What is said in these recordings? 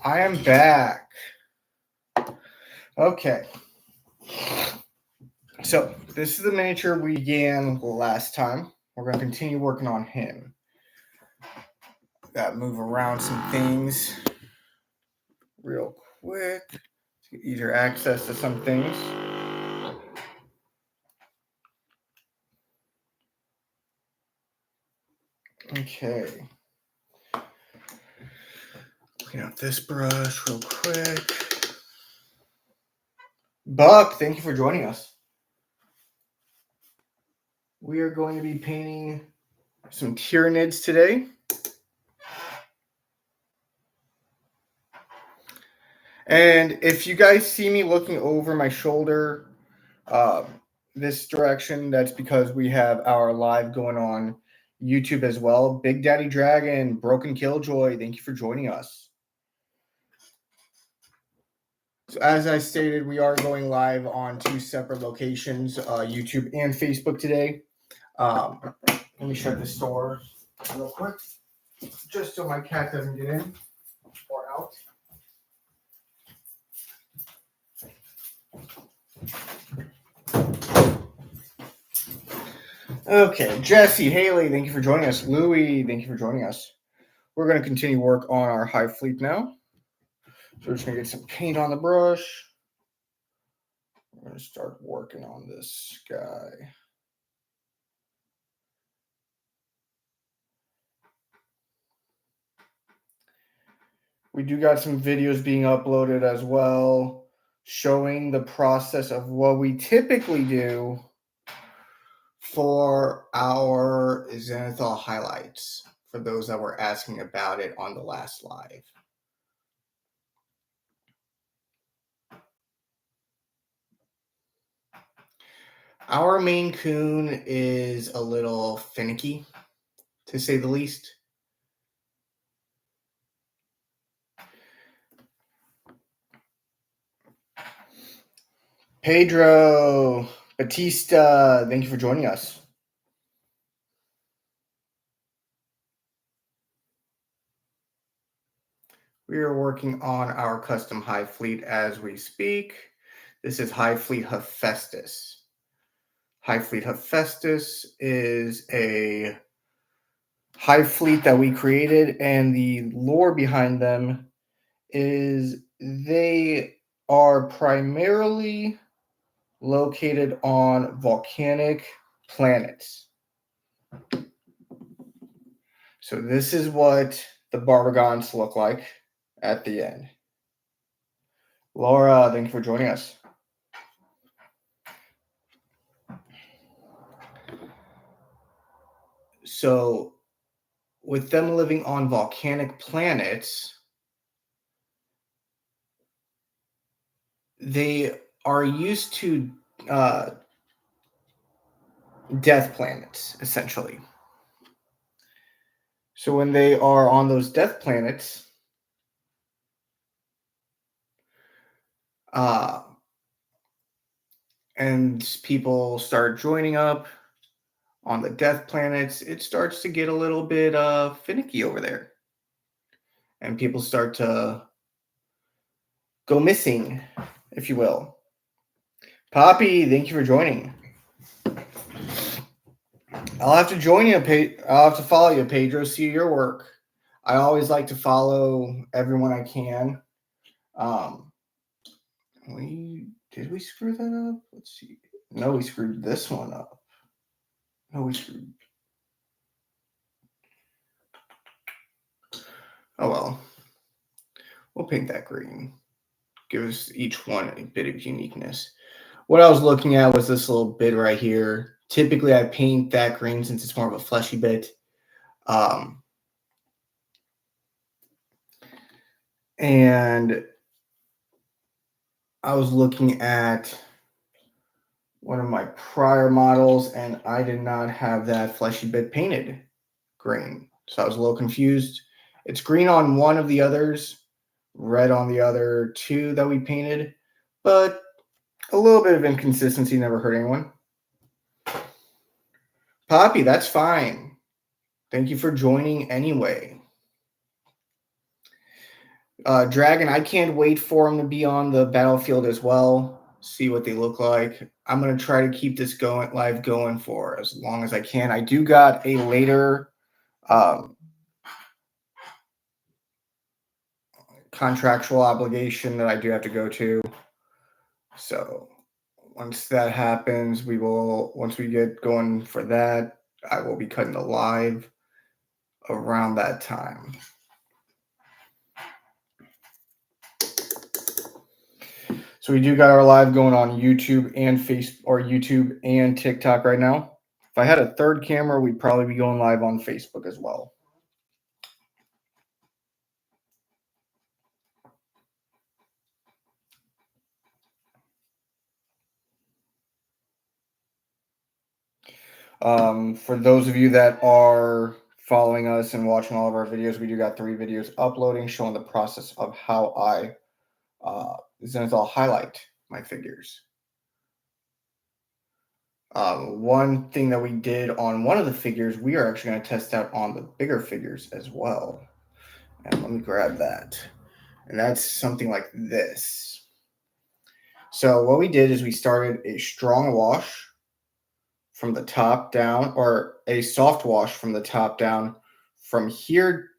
I am back. Okay. So, this is the miniature we began last time. We're going to continue working on him. Got to move around some things real quick to get easier access to some things. Okay. Clean out this brush real quick. Buck, thank you for joining us. We are going to be painting some Tyranids today. And if you guys see me looking over my shoulder this direction, that's because we have our live going on YouTube as well. Big Daddy Dragon, Broken Killjoy, thank you for joining us. So as I stated, we are going live on 2 separate locations, YouTube and Facebook today. Let me shut this door real quick, just so my cat doesn't get in or out. Okay, Jesse, Haley, thank you for joining us. Louie, thank you for joining us. We're going to continue work on our Hive fleet now. So we're just going to get some paint on the brush. We're going to start working on this guy. We do got some videos being uploaded as well, showing the process of what we typically do for our Xanathol highlights, for those that were asking about it on the last live. Our Maine Coon is a little finicky, to say the least. Pedro Batista, thank you for joining us. We are working on our custom Hive fleet as we speak. This is Hive Fleet Hephaestus. Hive Fleet Hephaestus is a Hive fleet that we created, and the lore behind them is they are primarily located on volcanic planets. So this is what the Barbagons look like at the end. Laura, thank you for joining us. So with them living on volcanic planets, they are used to death planets, essentially. So when they are on those death planets, and people start joining up on the death planets, it starts to get a little bit finicky over there. And people start to go missing, if you will. Poppy, thank you for joining. I'll have to join you. I'll have to follow you, Pedro, see your work. I always like to follow everyone I can. Did we screw that up? Let's see. No, we screwed this one up. No, we screwed. Oh well. We'll paint that green. Give us each one a bit of uniqueness. What I was looking at was this little bit right here. Typically, I paint that green since it's more of a fleshy bit. And I was looking at one of my prior models, and I did not have that fleshy bit painted green. So I was a little confused. It's green on one of the others, red on the other 2 that we painted, but a little bit of inconsistency never hurt anyone. Poppy, that's fine. Thank you for joining anyway. Dragon, I can't wait for them to be on the battlefield as well. See what they look like. I'm gonna try to keep this going for as long as I can. I do got a later contractual obligation that I do have to go to. So once that happens, once we get going for that, I will be cutting the live around that time. So we do got our live going on YouTube and YouTube and TikTok right now. If I had a third camera, we'd probably be going live on Facebook as well. For those of you that are following us and watching all of our videos, we do got 3 videos uploading showing the process of how I Zenithal highlight my figures. One thing that we did on one of the figures, we are actually going to test out on the bigger figures as well. And let me grab that. And that's something like this. So what we did is we started a strong wash from the top down, or a soft wash from the top down. From here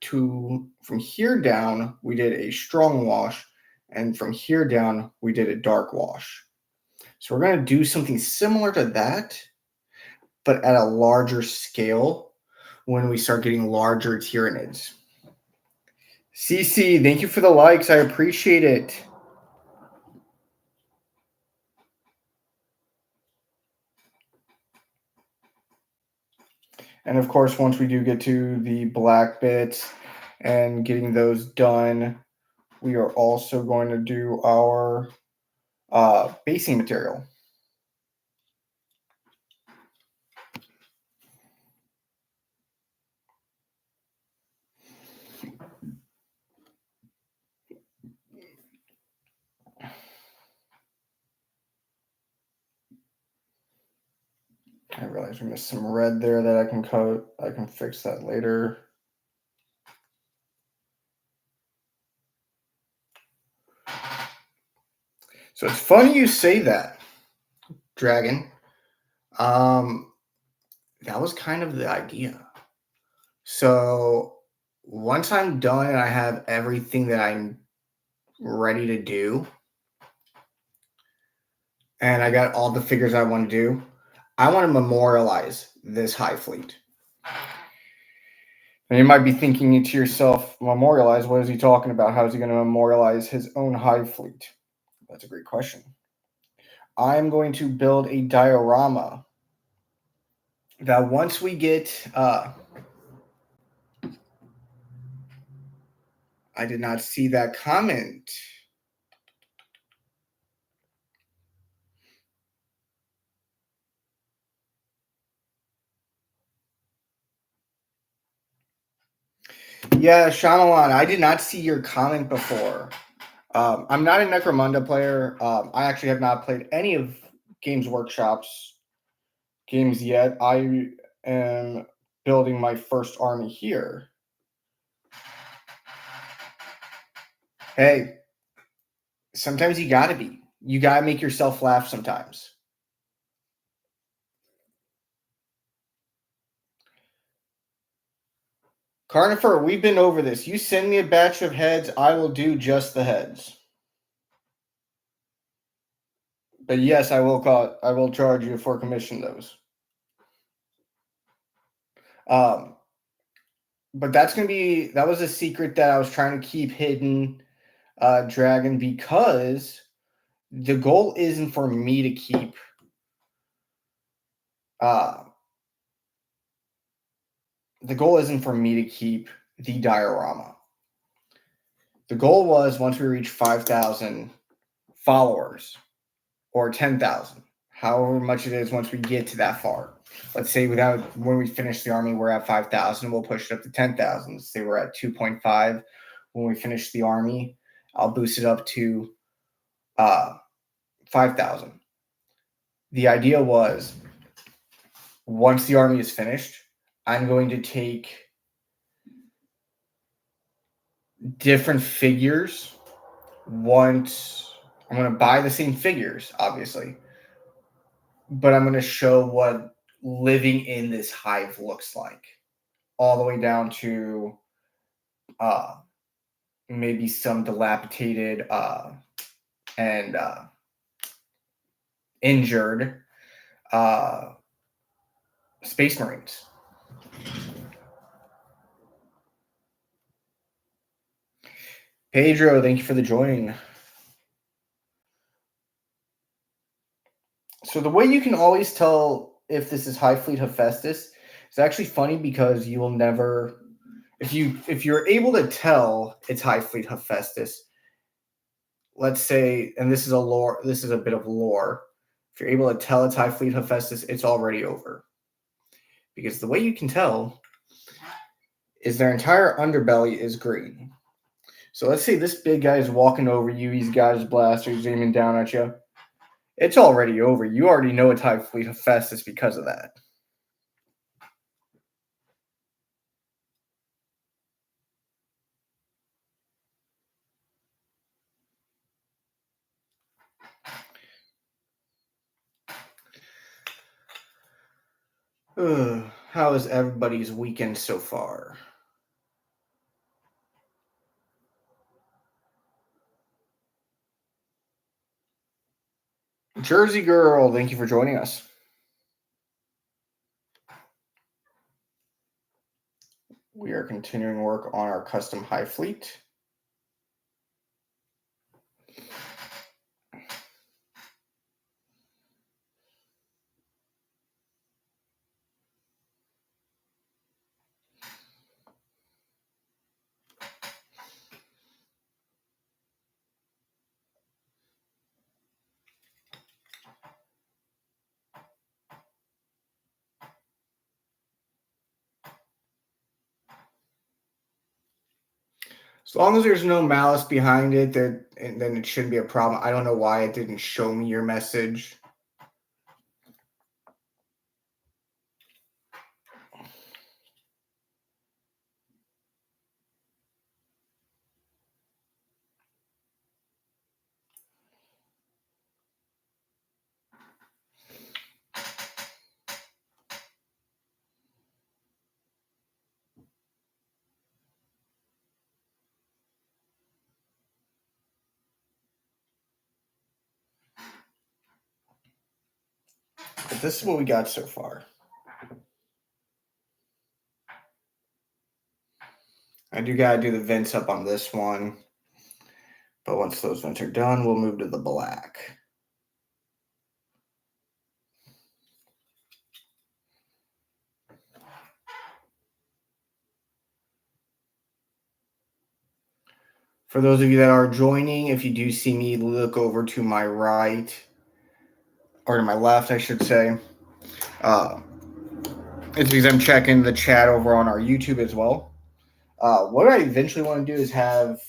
down, we did a strong wash, and from here down, we did a dark wash. So we're going to do something similar to that, but at a larger scale when we start getting larger Tyranids. CC, thank you for the likes. I appreciate it. And of course, once we do get to the black bits and getting those done, we are also going to do our basing material. I realize we missed some red there that I can coat. I can fix that later. So it's funny you say that, Dragon. That was kind of the idea. So once I'm done and I have everything that I'm ready to do, and I got all the figures I want to do, I want to memorialize this Hive fleet. And you might be thinking to yourself, memorialize? What is he talking about? How is he going to memorialize his own Hive fleet? That's a great question. I'm going to build a diorama that once we get... I did not see that comment. Yeah, Shyamalan, I did not see your comment before. I'm not a Necromunda player. I actually have not played any of Games Workshop's games yet. I am building my first army here. Hey, sometimes you gotta be. You gotta make yourself laugh sometimes. Carnifer, we've been over this. You send me a batch of heads, I will do just the heads. But yes, I will charge you for commission those. But that was a secret that I was trying to keep hidden, Dragon, because the goal isn't for me to keep the diorama. The goal was once we reach 5,000 followers or 10,000, however much it is once we get to that far. Let's say when we finish the army, we're at 5,000, we'll push it up to 10,000. Let's say we're at 2.5 when we finish the army, I'll boost it up to 5,000. The idea was once the army is finished, I'm going to take different figures I'm going to buy the same figures, obviously, but I'm going to show what living in this hive looks like, all the way down to maybe some dilapidated and injured space marines. Pedro, thank you for the join. So the way you can always tell if this is Hive Fleet Hephaestus, it's actually funny because you will never, if you're able to tell it's Hive Fleet Hephaestus, let's say, and this is a bit of lore. If you're able to tell it's Hive Fleet Hephaestus, it's already over. Because the way you can tell is their entire underbelly is green. So let's say this big guy is walking over you, he's got his blaster, he's aiming down at you. It's already over. You already know it's Hive Fleet Hephaestus because of that. How is everybody's weekend so far? Jersey Girl, thank you for joining us. We are continuing work on our custom Hive Fleet. As long as there's no malice behind it, then it shouldn't be a problem. I don't know why it didn't show me your message. But this is what we got so far. I do gotta do the vents up on this one. But once those vents are done, we'll move to the black. For those of you that are joining, if you do see me look over to my right, or to my left, I should say, it's because I'm checking the chat over on our YouTube as well. What I eventually want to do is have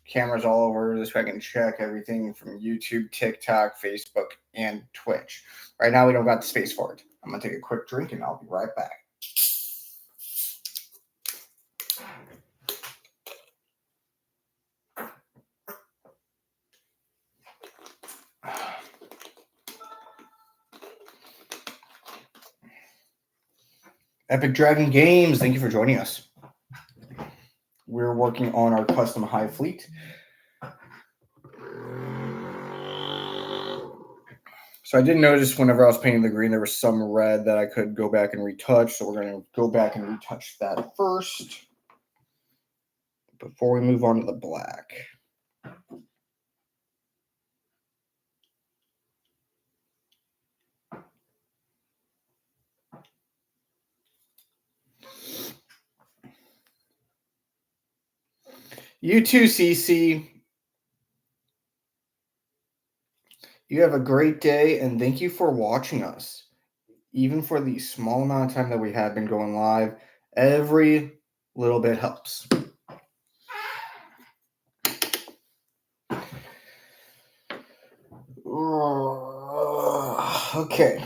cameras all over this way I can check everything from YouTube, TikTok, Facebook, and Twitch. Right now, we don't got the space for it. I'm going to take a quick drink, and I'll be right back. Epic Dragon Games, thank you for joining us. We're working on our custom Hive Fleet. So I did notice whenever I was painting the green, there was some red that I could go back and retouch. So we're going to go back and retouch that first before we move on to the black. You too, CC. You have a great day, and thank you for watching us. Even for the small amount of time that we have been going live, every little bit helps. Okay,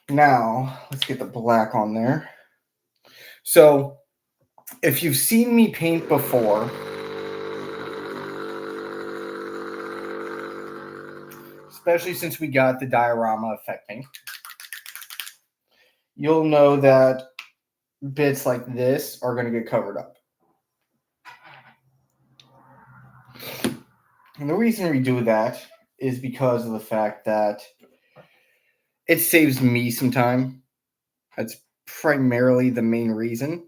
now let's get the black on there. So if you've seen me paint before, especially since we got the diorama effect paint, you'll know that bits like this are going to get covered up. And the reason we do that is because of the fact that it saves me some time. That's primarily the main reason.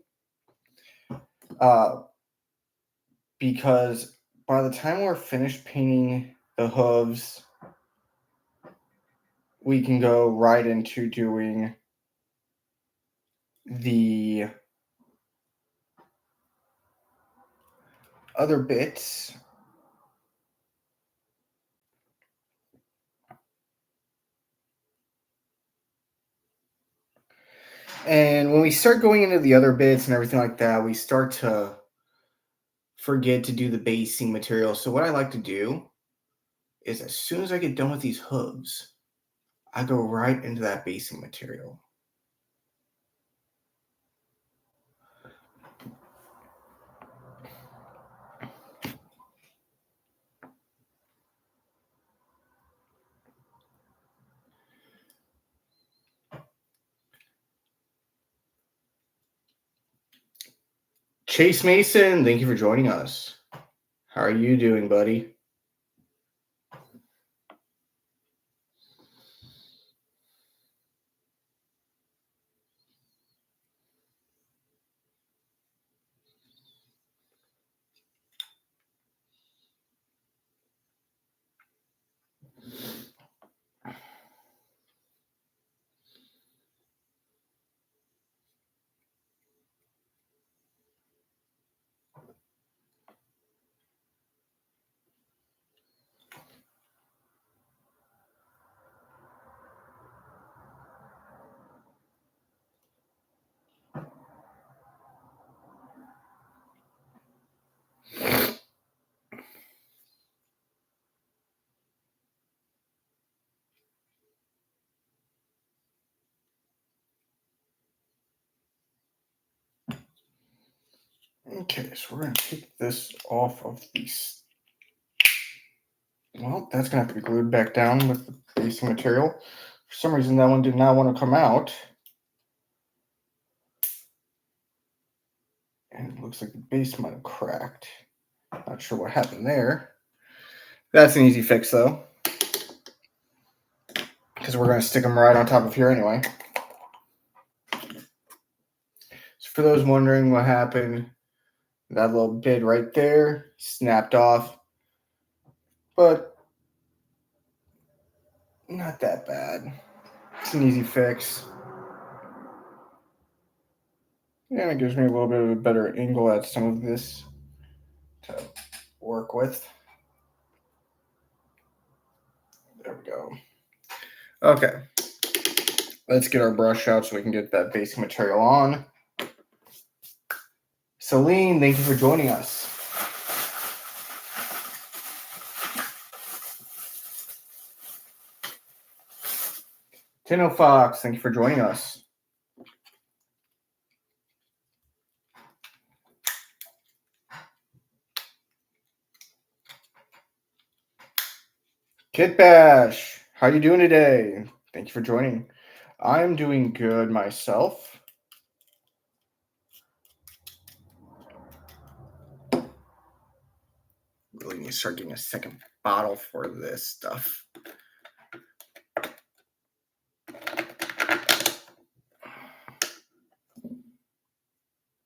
Because by the time we're finished painting the hooves, we can go right into doing the other bits. And when we start going into the other bits and everything like that, we start to forget to do the basing material. So what I like to do is as soon as I get done with these hooves, I go right into that basing material. Chase Mason, thank you for joining us. How are you doing, buddy? Okay, so we're going to take this off of these. Well, that's going to have to be glued back down with the basing material. For some reason, that one did not want to come out. And it looks like the base might have cracked. Not sure what happened there. That's an easy fix, though, because we're going to stick them right on top of here anyway. So for those wondering what happened, that little bit right there snapped off, but not that bad. It's an easy fix. And it gives me a little bit of a better angle at some of this to work with. There we go. Okay. Let's get our brush out so we can get that basic material on. Celine, thank you for joining us. Tino Fox, thank you for joining us. Kit Bash, how you doing today? Thank you for joining. I'm doing good myself. Really need to start getting a second bottle for this stuff.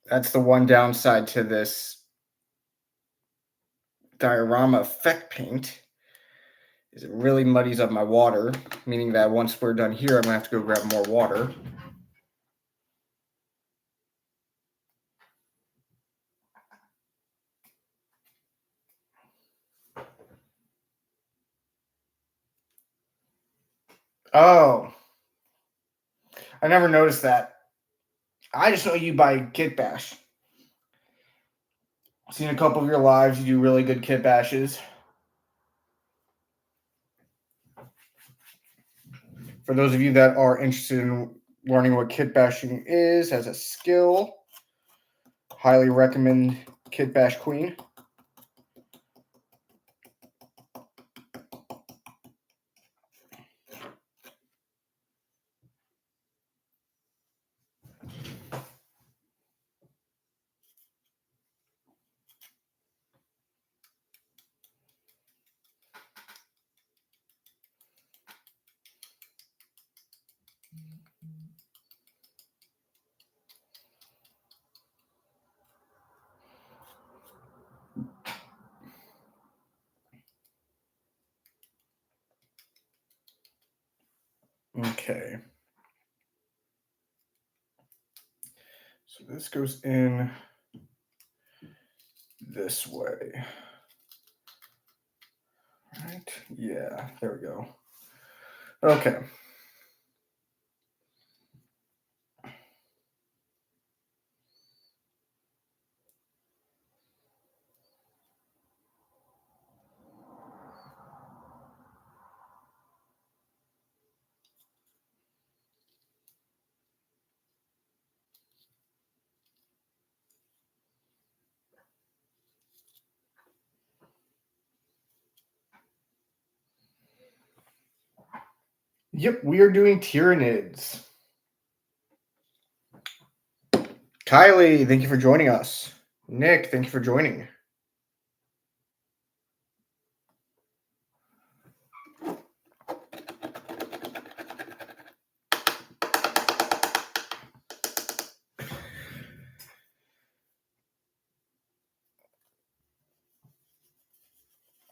That's the one downside to this diorama effect paint, is it really muddies up my water, meaning that once we're done here, I'm going to have to go grab more water. Oh, I never noticed that. I just know you by Kit Bash. I've seen a couple of your lives. You do really good kit bashes. For those of you that are interested in learning what kit bashing is as a skill, highly recommend Kit Bash Queen. Okay. So this goes in this way. Right? Yeah, there we go. Okay. Yep, we are doing Tyranids. Kylie, thank you for joining us. Nick, thank you for joining.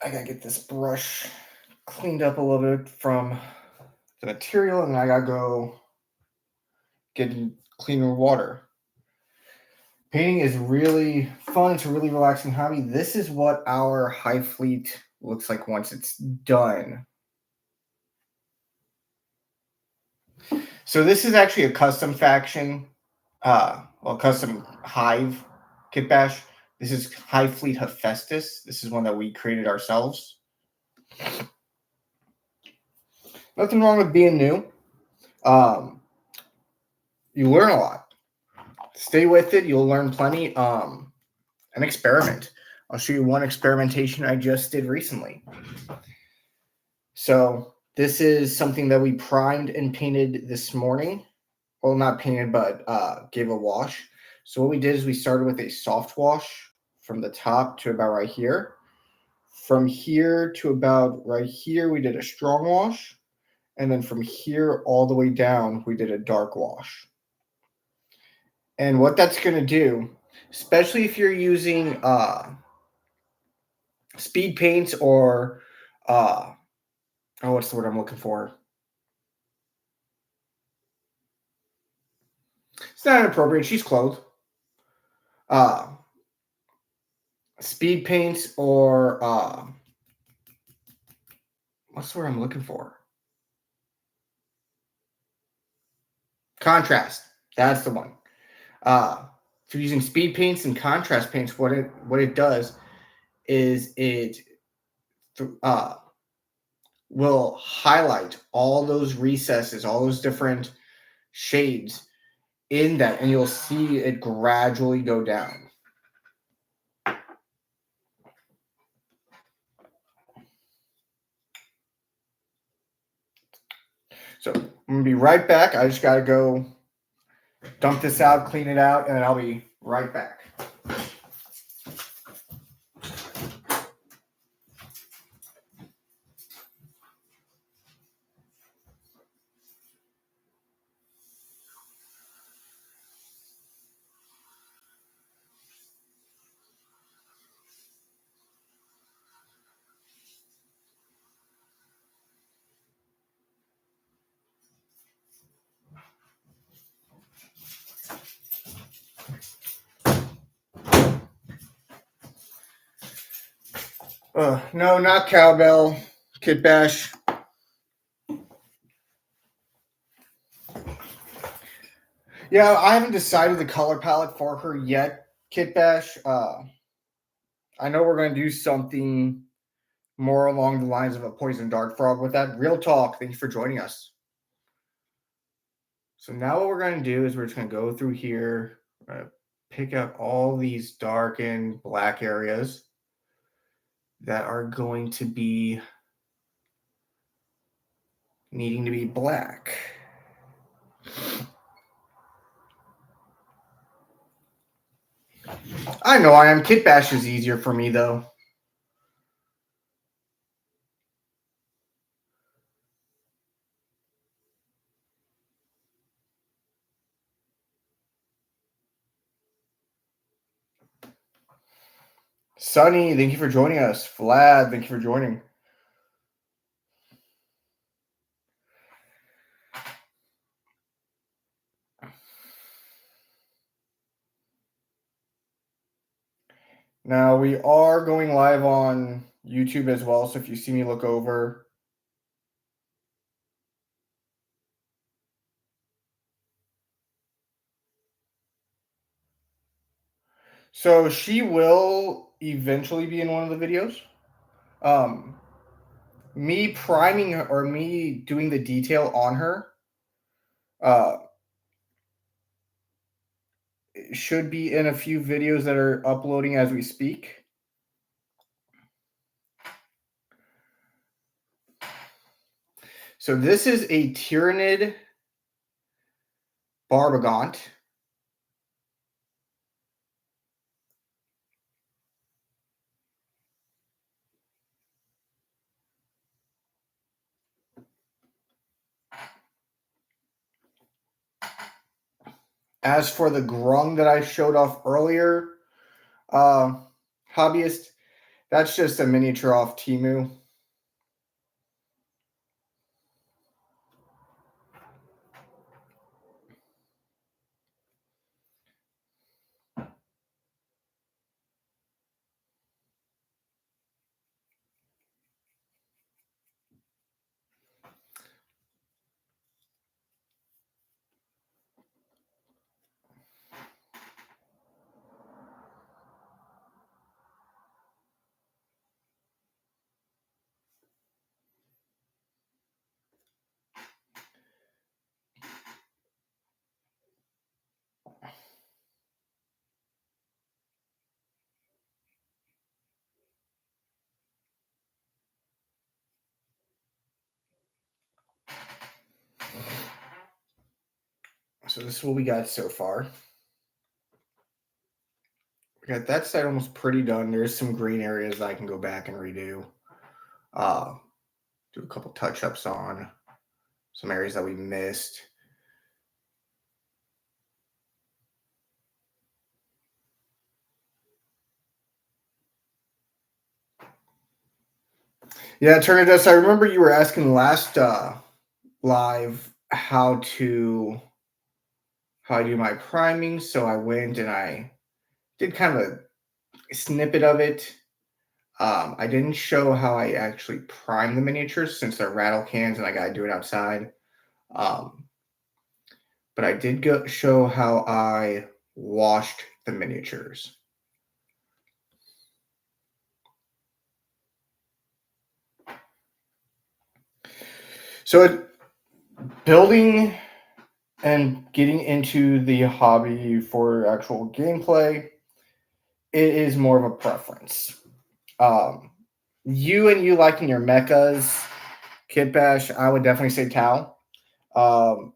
I gotta get this brush cleaned up a little bit from the material, and I gotta go get cleaner water. Painting is really fun. It's a really relaxing hobby. This is what our Hive fleet looks like once it's done. So this is actually a custom faction, custom Hive kit bash. This is Hive Fleet Hephaestus. This is one that we created ourselves. Nothing wrong with being new. You learn a lot. Stay with it. You'll learn plenty. An experiment. I'll show you one experimentation I just did recently. So this is something that we primed and painted this morning. Well, not painted, but gave a wash. So what we did is we started with a soft wash from the top to about right here. From here to about right here, we did a strong wash. And then from here all the way down, we did a dark wash. And what that's going to do, especially if you're using speed paints or, what's the word I'm looking for? It's not inappropriate. She's clothed. Speed paints or, what's the word I'm looking for? Contrast. That's the one. If you're using speed paints and contrast paints, what it does is it will highlight all those recesses, all those different shades in that, and you'll see it gradually go down. So I'm going to be right back. I just got to go dump this out, clean it out, and then I'll be right back. No, not cowbell. Kid Bash. Yeah, I haven't decided the color palette for her yet, Kid Bash. I know we're going to do something more along the lines of a poison dart frog with that. Real talk. Thank you for joining us. So now what we're going to do is we're just going to go through here. We're going to pick up all these darkened black areas that are going to be needing to be black. I know I am. Kit Bash is easier for me, though. Sunny, thank you for joining us. Vlad, thank you for joining. Now we are going live on YouTube as well, so if you see me look over. So she will eventually be in one of the videos. Me priming her or me doing the detail on her uh, should be in a few videos that are uploading as we speak. So this is a Tyrannid Barbagant. As for the Grung that I showed off earlier, hobbyist, that's just a miniature off Temu. So this is what we got so far. We got that side almost pretty done. There's some green areas that I can go back and redo. Do a couple touch-ups on some areas that we missed. Yeah, Turnidus, I remember you were asking last live how I do my priming, so I went and I did kind of a snippet of it. I didn't show how I actually prime the miniatures since they're rattle cans and I gotta do it outside. But I did show how I washed the miniatures. So building and getting into the hobby for actual gameplay, it is more of a preference. You liking your mechas, Kit Bash, I would definitely say Tau.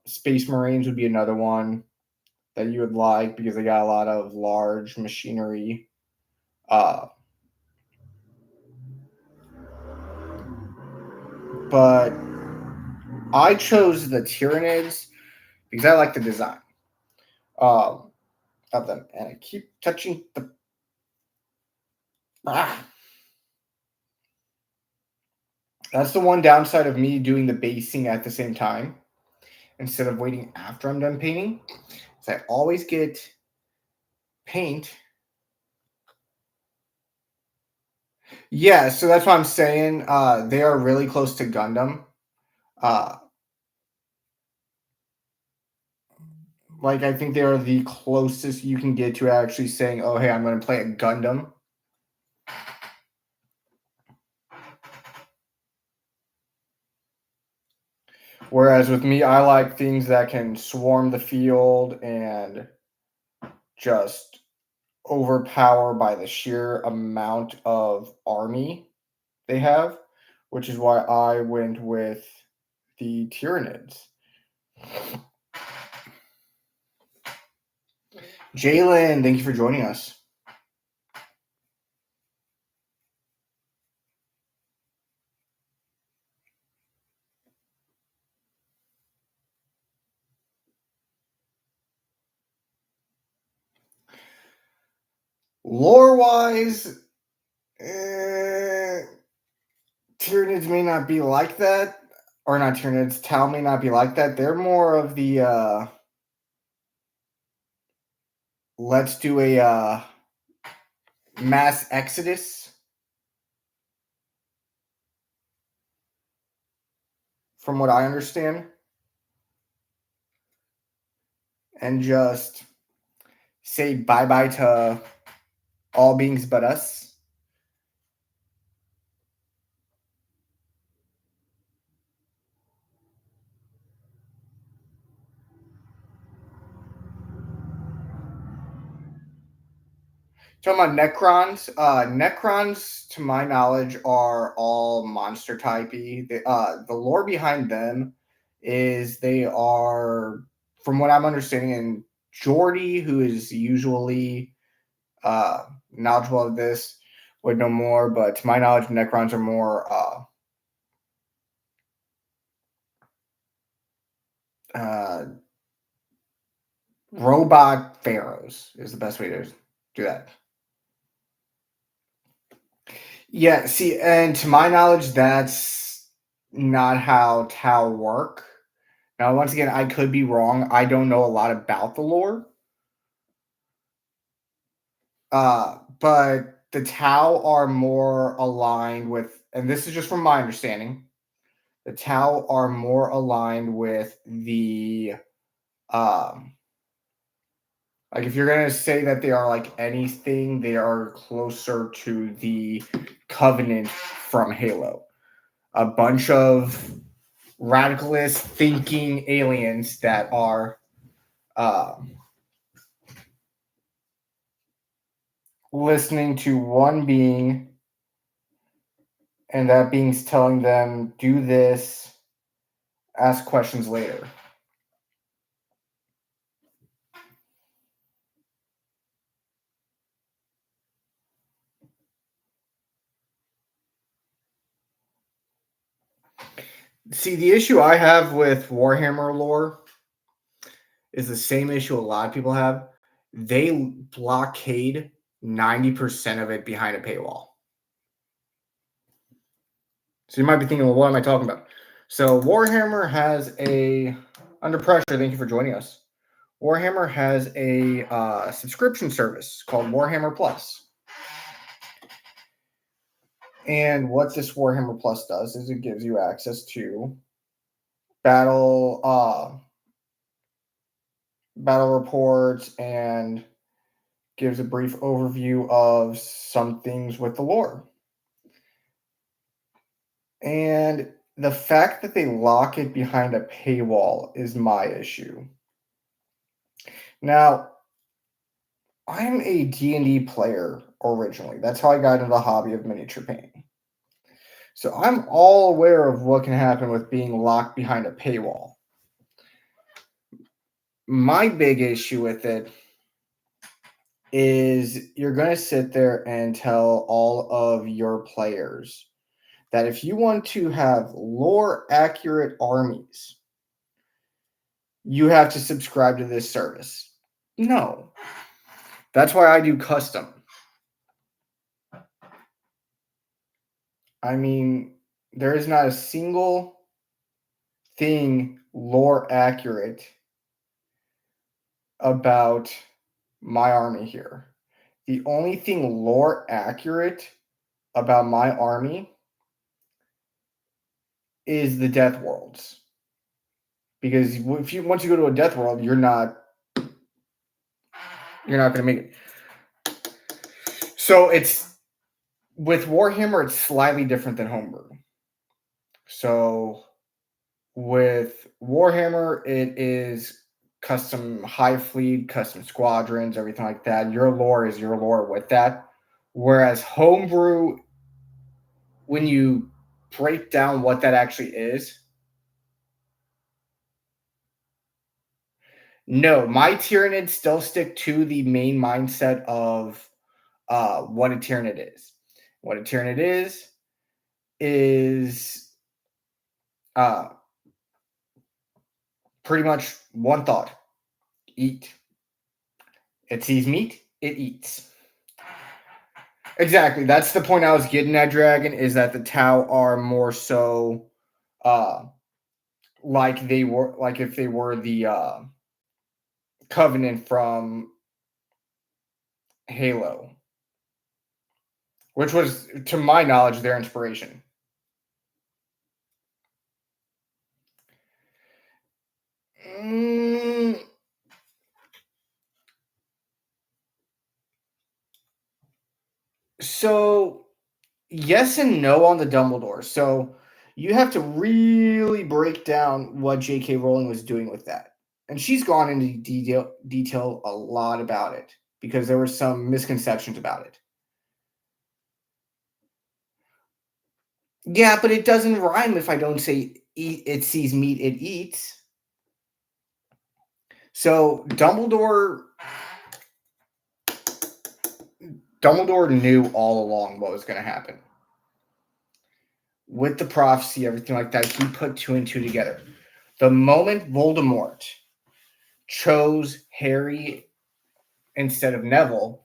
Space Marines would be another one that you would like because they got a lot of large machinery. But I chose the Tyrannids because I like the design of them, and I keep touching the. That's the one downside of me doing the basing at the same time instead of waiting after I'm done painting. Is I always get paint. Yeah, so that's what I'm saying. They are really close to Gundam. Like I think they are the closest you can get to actually saying, "Oh, hey, I'm going to play a Gundam." Whereas with me, I like things that can swarm the field and just overpower by the sheer amount of army they have, which is why I went with the Tyranids. Jalen, thank you for joining us. Lore-wise, Tyranids may not be like that. Or not Tyranids, Tau may not be like that. They're more of the let's do a mass exodus, from what I understand, and just say bye bye to all beings but us. Talking about Necrons, Necrons, to my knowledge, are all monster typey. The lore behind them is they are, from what I'm understanding, and Jordy, who is usually knowledgeable of this, would know more. But to my knowledge, Necrons are more uh, robot pharaohs. Is the best way to do that. Yeah, see, and to my knowledge, that's not how Tau work. Now, once again, I could be wrong. I don't know a lot about the lore. But the Tau are more aligned with, and this is just from my understanding, the Tau are more aligned with the, like if you're going to say that they are like anything, they are closer to the Covenant from Halo. A bunch of radicalist thinking aliens that are listening to one being, and that being's telling them, do this, ask questions later. See, the issue I have with Warhammer lore is the same issue a lot of people have. They blockade 90% of it behind a paywall. So you might be thinking, well, what am I talking about? So Warhammer has a, under pressure, thank you for joining us. Warhammer has a subscription service called Warhammer Plus. And what this Warhammer Plus does is it gives you access to battle reports and gives a brief overview of some things with the lore. And the fact that they lock it behind a paywall is my issue. Now, I'm a D&D player originally. That's how I got into the hobby of miniature painting. So I'm all aware of what can happen with being locked behind a paywall. My big issue with it is you're going to sit there and tell all of your players that if you want to have lore accurate armies, you have to subscribe to this service. No. That's why I do custom. I mean, there is not a single thing lore accurate about my army here. The only thing lore accurate about my army is the death worlds. Because if you once you go to a death world, you're not going to make it. So it's with Warhammer, it's slightly different than homebrew. So with Warhammer, it is custom Hive fleet, custom squadrons, everything like that. Your lore is your lore with that. Whereas homebrew, when you break down what that actually is, no, my Tyranids still stick to the main mindset of what a Tyranid is. What a Tyranid is pretty much one thought: eat. It sees meat, it eats. Exactly. That's the point I was getting at, Dragon, is that the Tau are more so like they were, like if they were the Covenant from Halo. which was, to my knowledge, their inspiration. Mm, so yes and no on the Dumbledore. So you have to really break down what J.K. Rowling was doing with that, and she's gone into detail a lot about it because there were some misconceptions about it. Yeah, but it doesn't rhyme if I don't say eat, it sees meat, it eats. So Dumbledore knew all along what was going to happen with the prophecy, everything like that. He put two and two together. The moment Voldemort chose Harry instead of Neville,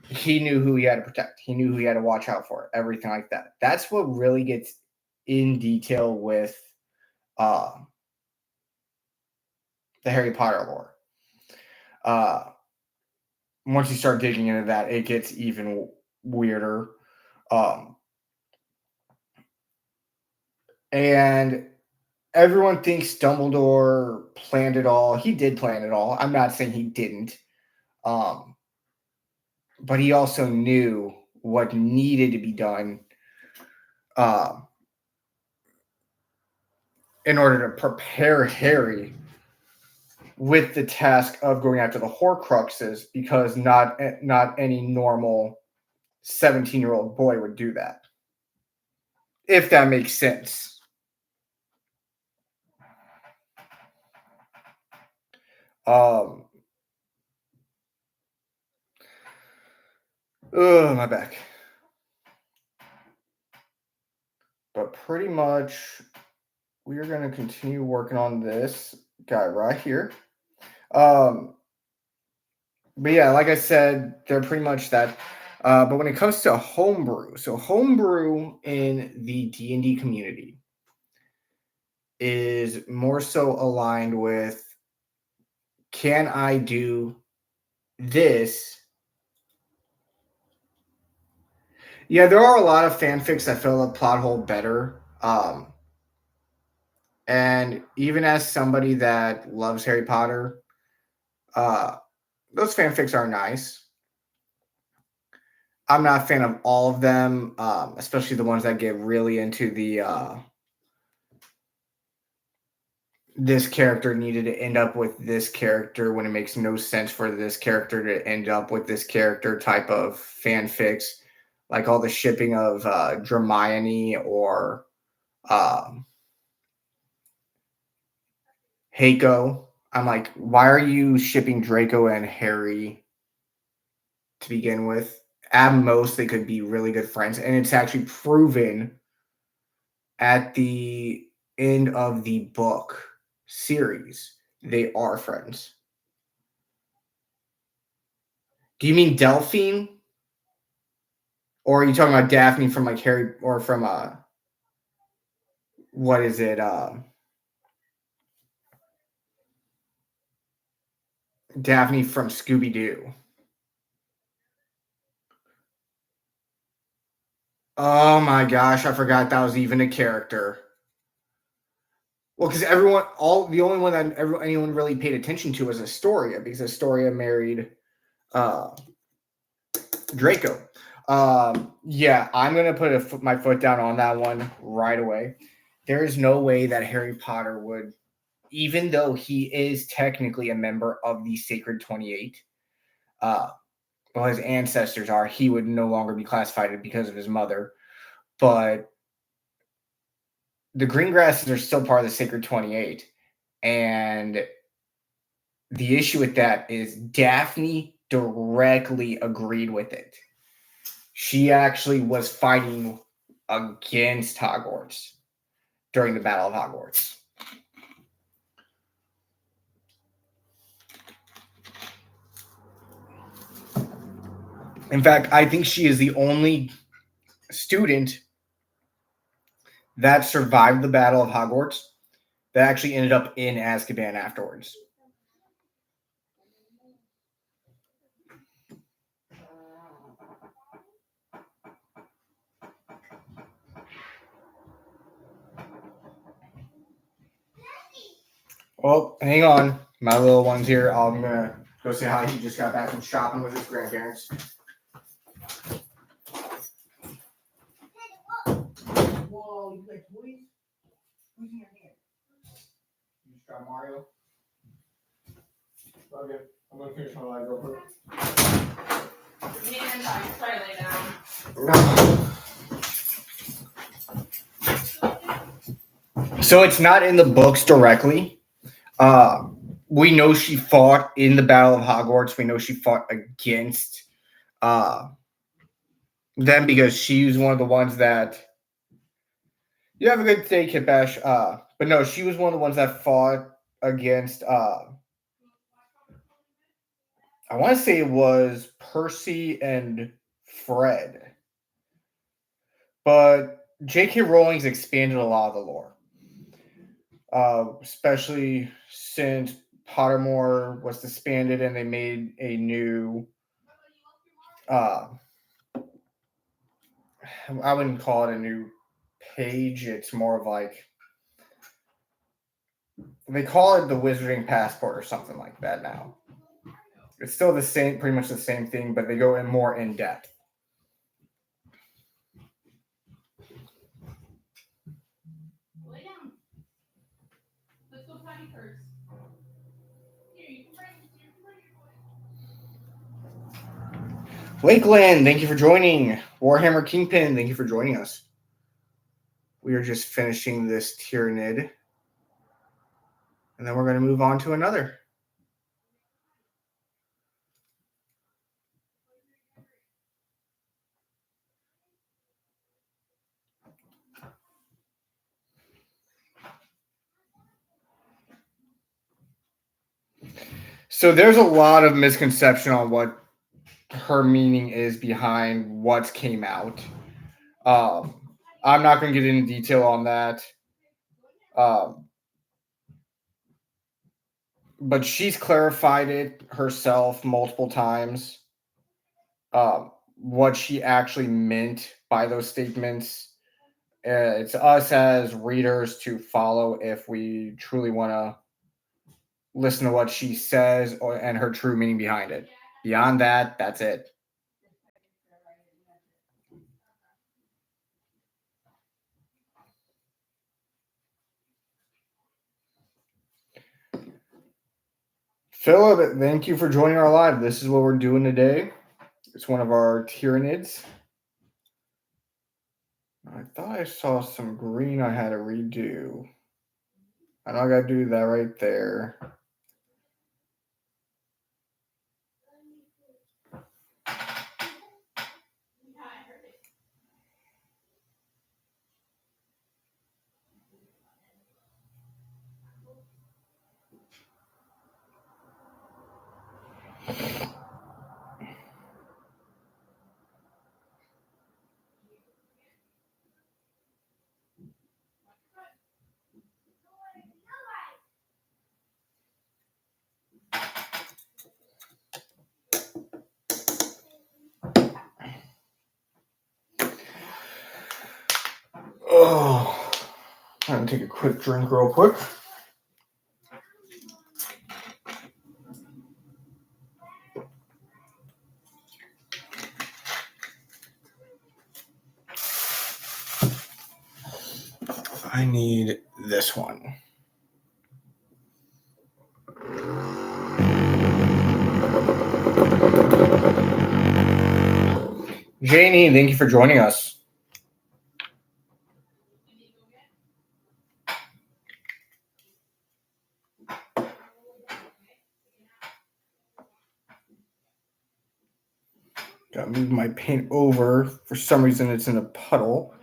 he knew who he had to protect. He knew who he had to watch out for. Everything like that. That's what really gets in detail with uh, the Harry Potter lore. Once you start digging into that, it gets even weirder. Um, and everyone thinks Dumbledore planned it all. He did plan it all. I'm not saying he didn't. Um, but he also knew what needed to be done uh, in order to prepare Harry with the task of going after the Horcruxes, because not any normal 17-year-old boy would do that. If that makes sense. Um, my back. But pretty much, we are going to continue working on this guy right here. But yeah, like I said, they're pretty much that. But when it comes to homebrew, so homebrew in the D&D community is more so aligned with, can I do this? Yeah, there are a lot of fanfics that fill a plot hole better. And even as somebody that loves Harry Potter, uh, those fanfics are nice. I'm not a fan of all of them, especially the ones that get really into the this character needed to end up with this character when it makes no sense for this character to end up with this character type of fanfics, like all the shipping of Hermione or um, Heiko. I'm like, why are you shipping Draco and Harry to begin with? At most, they could be really good friends, and it's actually proven at the end of the book series they are friends. Do you mean Delphine? Or are you talking about Daphne from like Harry, or from what is it? Daphne from Scooby Doo. Oh my gosh, I forgot that was even a character. Well, because the only one that anyone really paid attention to was Astoria, because Astoria married uh, Draco. Yeah, I'm gonna put my foot down on that one right away. There is no way that Harry Potter would, even though he is technically a member of the Sacred 28, well, his ancestors are, he would no longer be classified because of his mother. But the green grasses are still part of the Sacred 28. And the issue with that is Daphne directly agreed with it. She actually was fighting against Hogwarts during the Battle of Hogwarts. In fact, I think she is the only student that survived the Battle of Hogwarts that actually ended up in Azkaban afterwards. Well, hang on. My little one's here. I'm going to go say hi. He just got back from shopping with his grandparents. Whoa, you like toys? Who's in your hand? You just got Mario? Okay, I'm going to finish my live real quick. And I'm trying to lay down. So it's not in the books directly. We know she fought in the Battle of Hogwarts. We know she fought against them because she was one of the ones that. You have a good day, Kid Bash. But no, she was one of the ones that fought against. I want to say it was Percy and Fred. But J.K. Rowling's expanded a lot of the lore, especially since Pottermore was disbanded and they made a new. I wouldn't call it a new page. It's more of like they call it the Wizarding Passport or something like that now. It's still the same, pretty much the same thing, but they go in more in depth. Lay down. Let's go potty first. Here, you can bring your Lakeland, thank you for joining. Warhammer Kingpin, thank you for joining us. We are just finishing this Tyranid, and then we're going to move on to another. So there's a lot of misconception on what her meaning is behind what came out. I'm not going to get into detail on that. But she's clarified it herself multiple times. What she actually meant by those statements. It's us as readers to follow if we truly want to listen to what she says and her true meaning behind it. Beyond that, that's it. Philip, thank you for joining our live. This is what we're doing today. It's one of our Tyranids. I thought I saw some green I had to redo. I know I got to do that right there. Oh, I'm going to take a quick drink real quick. I need this one. Janie, thank you for joining us. Gotta move my paint over. For some reason, it's in a puddle.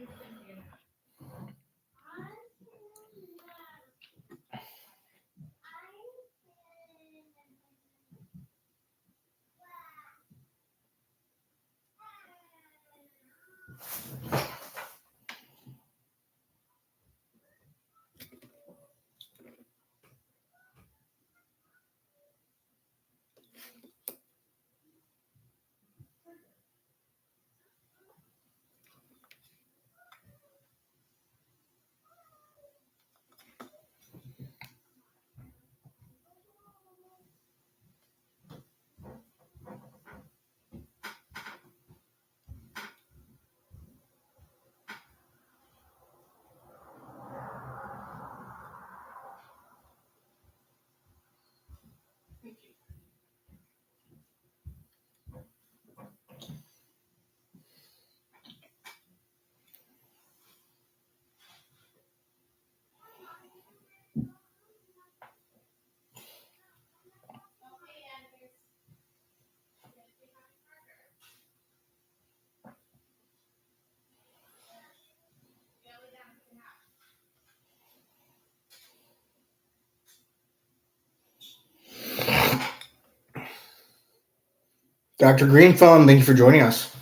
Dr. Greenthumb, thank you for joining us.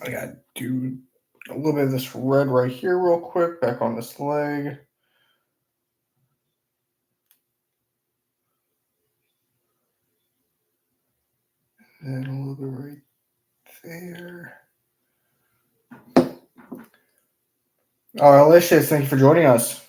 I gotta do a little bit of this red right here real quick, back on this leg. And a little bit right there. Oh, Alicious, thank you for joining us.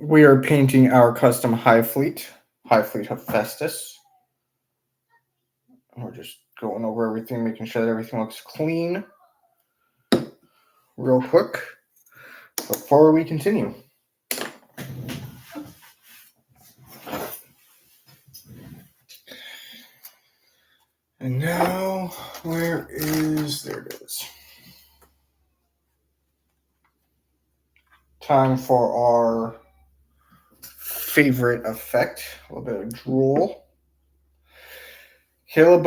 We are painting our custom Hive Fleet Hephaestus. We're just going over everything, making sure that everything looks clean real quick before we continue. And now, there it is. Time for our favorite effect, a little bit of drool. Kayla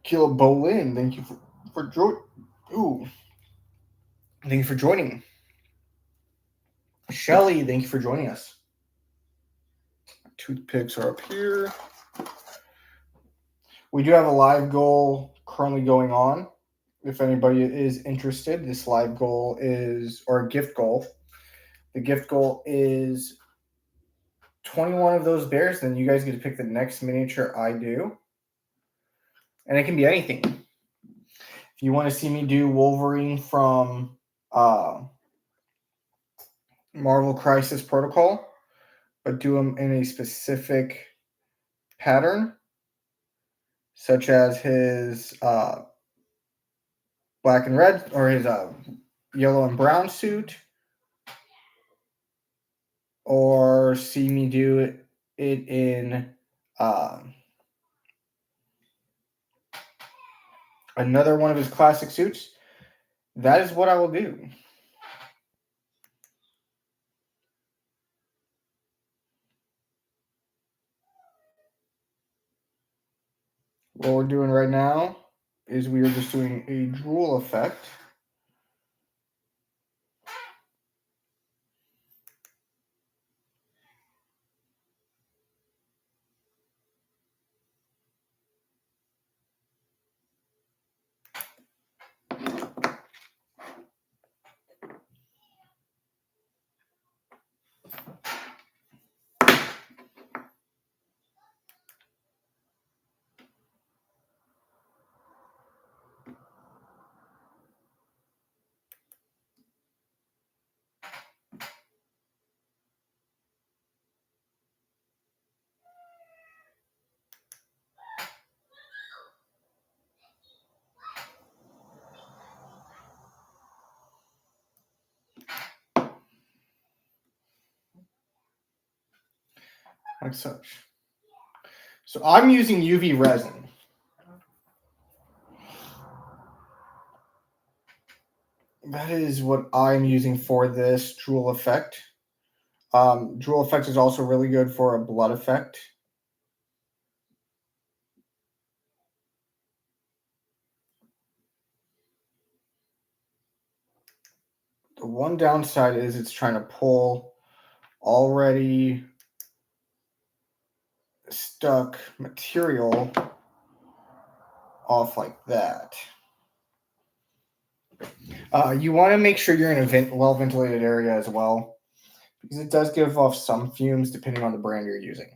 Bolin, thank you for joining. Ooh, thank you for joining. Shelly, thank you for joining us. Toothpicks are up here. We do have a live goal currently going on. If anybody is interested, this live goal is, or a gift goal. The gift goal is 21 of those bears. Then you guys get to pick the next miniature I do. And it can be anything. If you want to see me do Wolverine from Marvel Crisis Protocol, but do them in a specific pattern, such as his black and red, or his yellow and brown suit, or see me do it in another one of his classic suits, that is what I will do. What we're doing right now is we are just doing a drool effect. Like such. So I'm using UV resin. That is what I'm using for this drool effect. Drool effect is also really good for a blood effect. The one downside is it's trying to pull already stuck material off like that. You want to make sure you're in a well-ventilated area as well, because it does give off some fumes depending on the brand you're using.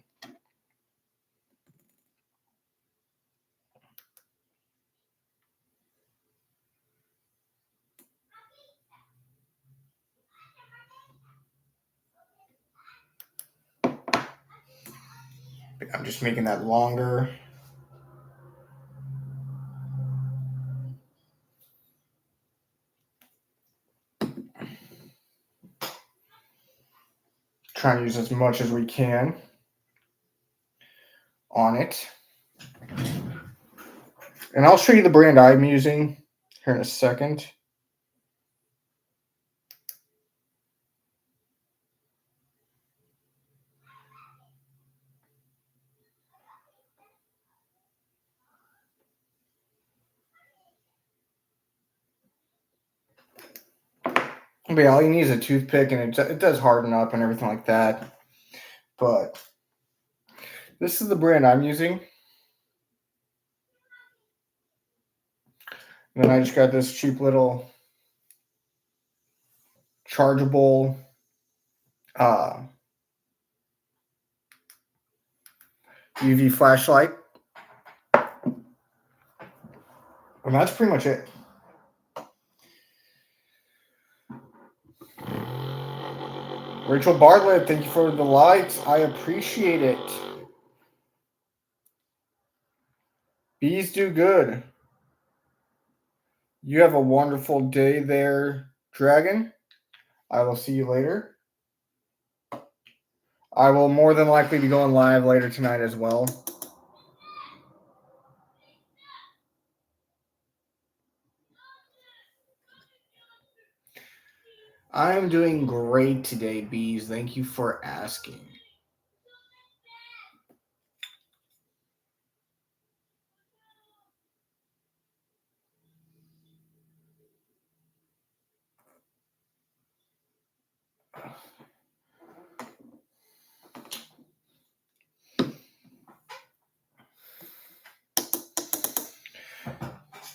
I'm just making that longer. Trying to use as much as we can on it. And I'll show you the brand I'm using here in a second. But yeah, all you need is a toothpick, and it does harden up and everything like that. But this is the brand I'm using. And then I just got this cheap little chargeable UV flashlight. And that's pretty much it. Rachel Bartlett, thank you for the likes. I appreciate it. Bees do good. You have a wonderful day there, Dragon. I will see you later. I will more than likely be going live later tonight as well. I'm doing great today, Bees. Thank you for asking.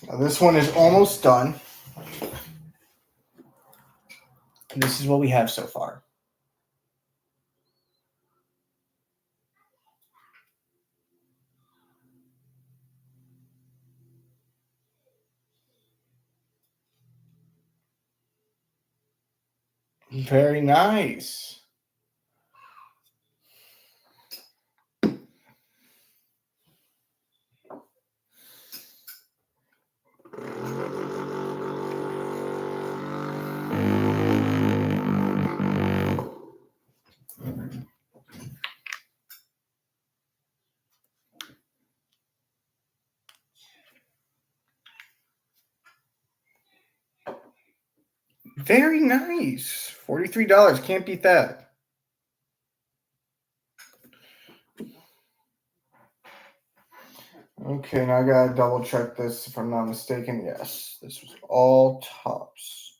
Now this one is almost done. This is what we have so far. Very nice. Very nice. $43. Can't beat that. Okay, now I gotta double check this if I'm not mistaken. Yes, this was all tops.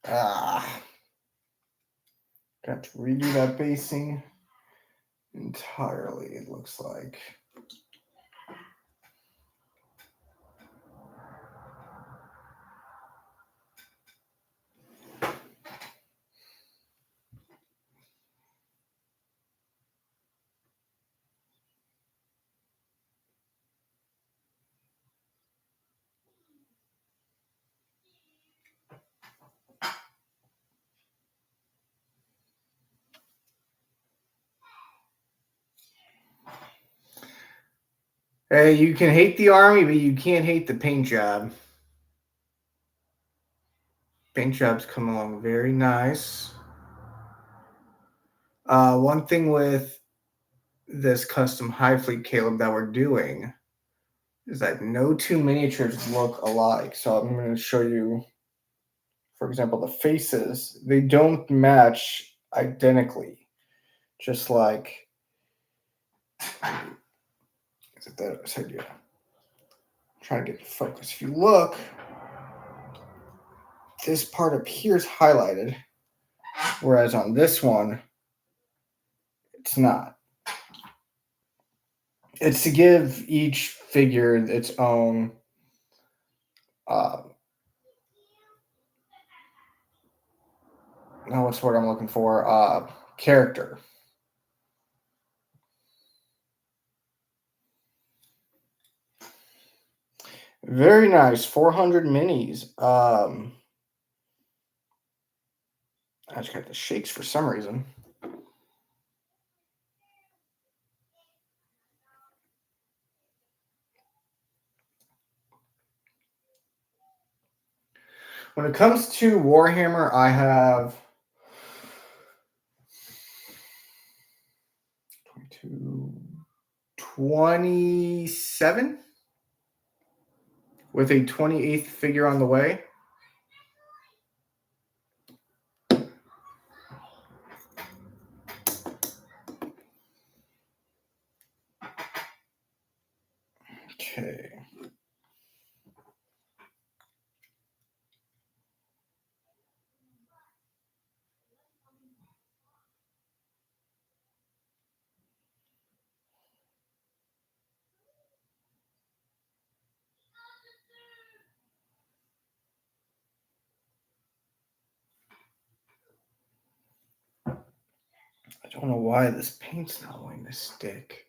Got to redo that basing entirely, it looks like. Hey, you can hate the army, but you can't hate the paint job. Paint job's come along very nice. One thing with this custom Hive fleet, Caleb, that we're doing is that no two miniatures look alike. So I'm going to show you, for example, the faces. They don't match identically. Just like, is it that idea? I'm trying to get the focus. If you look, this part up here is highlighted, whereas on this one, it's not. It's to give each figure its own what's the word I'm looking for? Character. Very nice. 400 minis. I just got the shakes for some reason. When it comes to Warhammer, I have 27 with a 28th figure on the way. Okay. I don't know why this paint's not wanting to stick.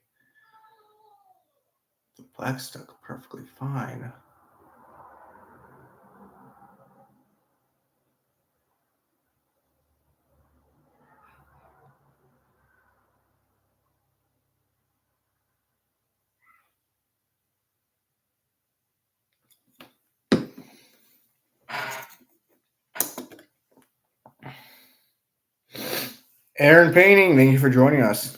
The black stuck perfectly fine. Aaron Painting, thank you for joining us.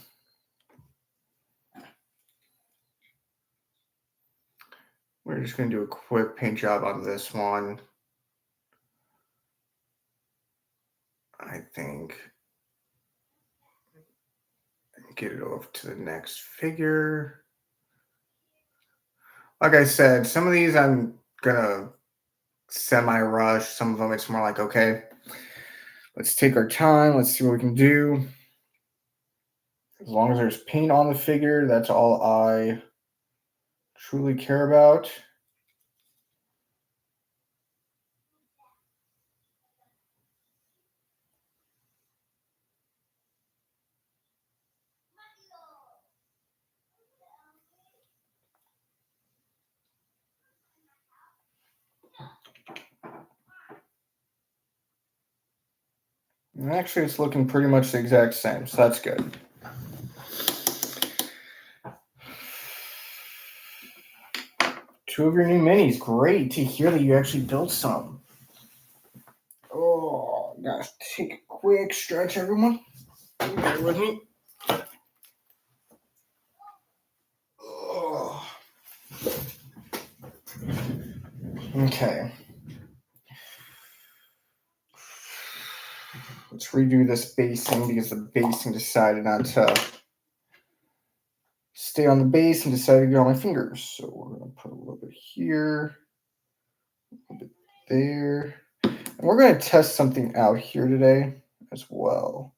We're just going to do a quick paint job on this one. I think get it over to the next figure. Like I said, some of these I'm going to semi-rush. Some of them it's more like, okay, let's take our time. Let's see what we can do. As long as there's paint on the figure, that's all I truly care about. And actually, it's looking pretty much the exact same, so that's good. Two of your new minis. Great to hear that you actually built some. Oh, gosh. Take a quick stretch, everyone. Bear with me. Oh. Okay. Let's redo this basing because the basing decided not to stay on the base and decided to get on my fingers. So we're going to put a little bit here, a little bit there. And we're going to test something out here today as well.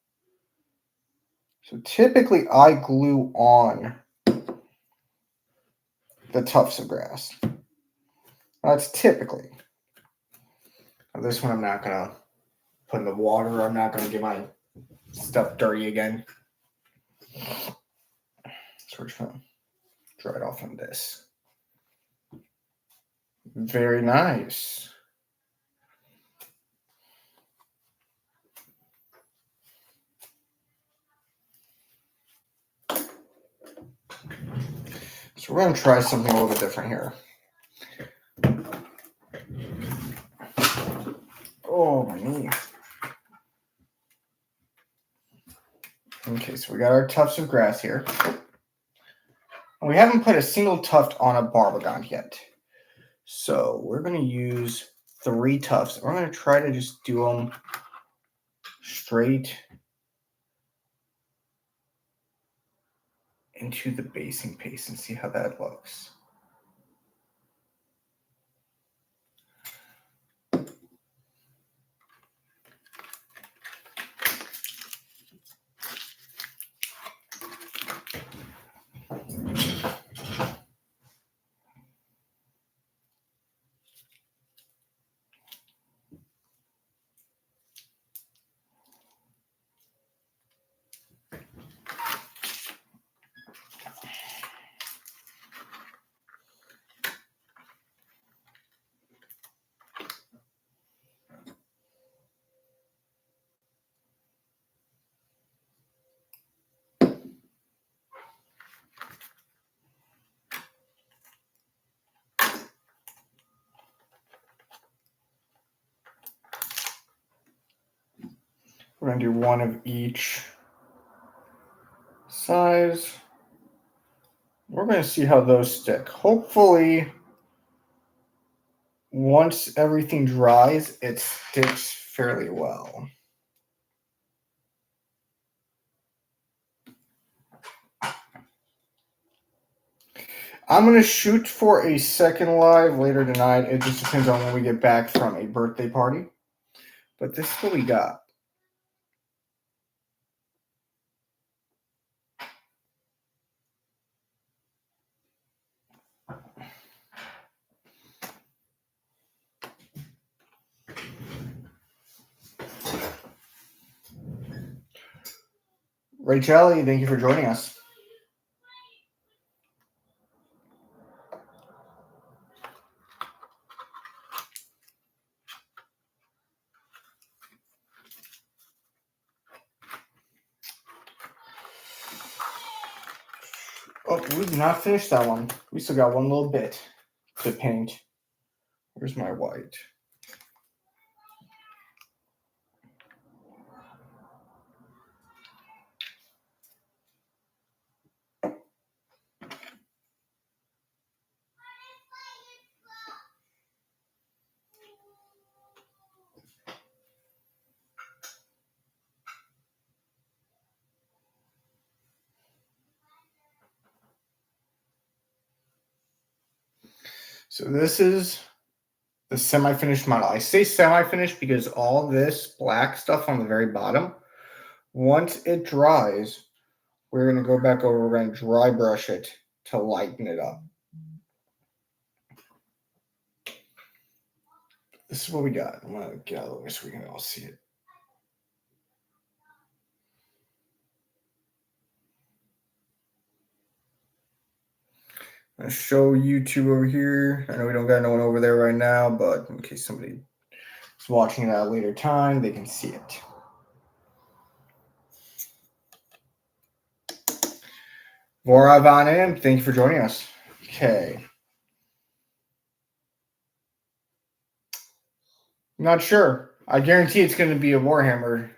So typically I glue on the tufts of grass. That's typically. Now this one I'm not going to put in the water. I'm not going to get my stuff dirty again. So we're just going to dry it off on this. Very nice. So we're going to try something a little bit different here. Oh, my knee. Okay, so we got our tufts of grass here. We haven't put a single tuft on a Barbagant yet. So we're going to use 3 tufts. We're going to try to just do them straight into the basing paste and see how that looks. We're going to do one of each size. We're going to see how those stick. Hopefully, once everything dries, it sticks fairly well. I'm going to shoot for a second live later tonight. It just depends on when we get back from a birthday party. But this is what we got. Rachel, thank you for joining us. Oh, we did not finish that one. We still got one little bit to paint. Where's my white? So this is the semi-finished model. I say semi-finished because all this black stuff on the very bottom, once it dries, we're going to go back over, we're going to dry brush it to lighten it up. This is what we got. I'm going to get out of the way so we can all see it. I'm going to show YouTube over here. I know we don't got no one over there right now, but in case somebody is watching it at a later time, they can see it. Vora Von M, thank you for joining us. Okay. Not sure. I guarantee it's going to be a Warhammer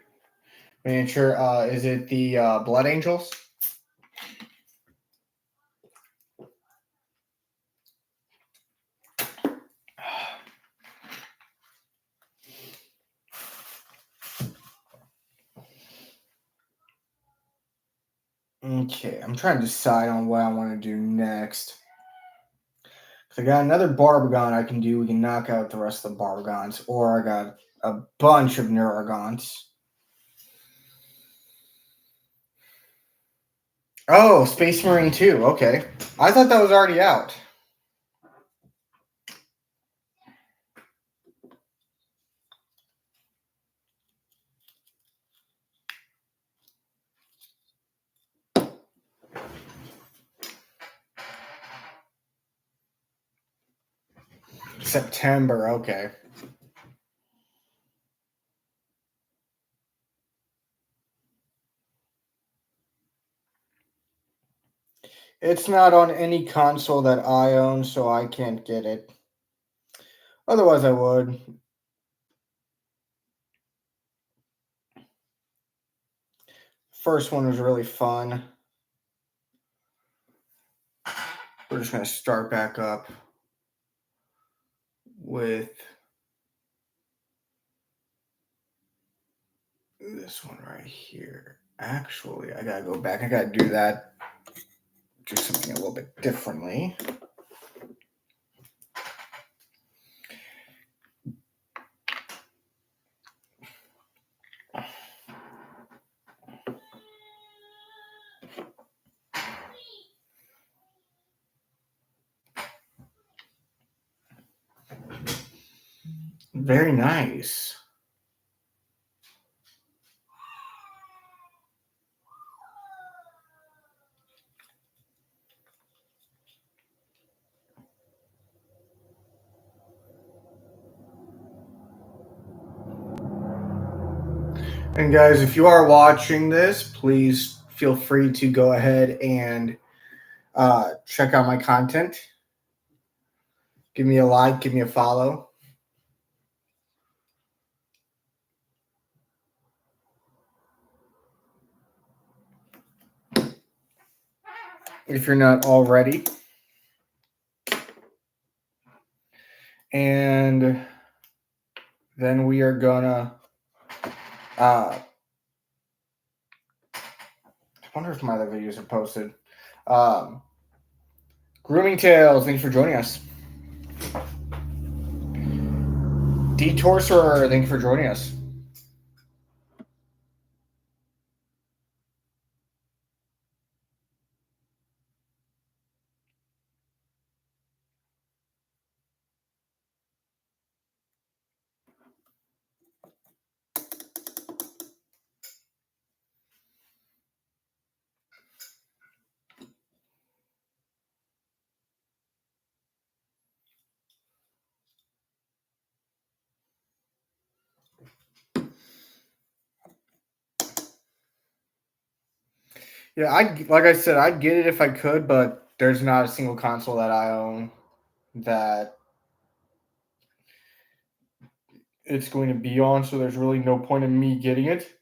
miniature. Is it the Blood Angels? Okay, I'm trying to decide on what I want to do next. I got another Barbagon I can do. We can knock out the rest of the Barbagons. Or I got a bunch of Neuragons. Oh, Space Marine 2. Okay. I thought that was already out. September. Okay. It's not on any console that I own, so I can't get it. Otherwise, I would. First one was really fun. We're just going to start back up with this one right here. Actually, I got to go back. I got to do that. Do something a little bit differently. Very nice. And guys, if you are watching this, please feel free to go ahead and check out my content. Give me a like, give me a follow. if you're not already. And then we are gonna I wonder if my other videos are posted. Grooming Tales, thanks for joining us. Detorser, thank you for joining us. Yeah, like I said, I'd get it if I could, but there's not a single console that I own that it's going to be on, so there's really no point in me getting it.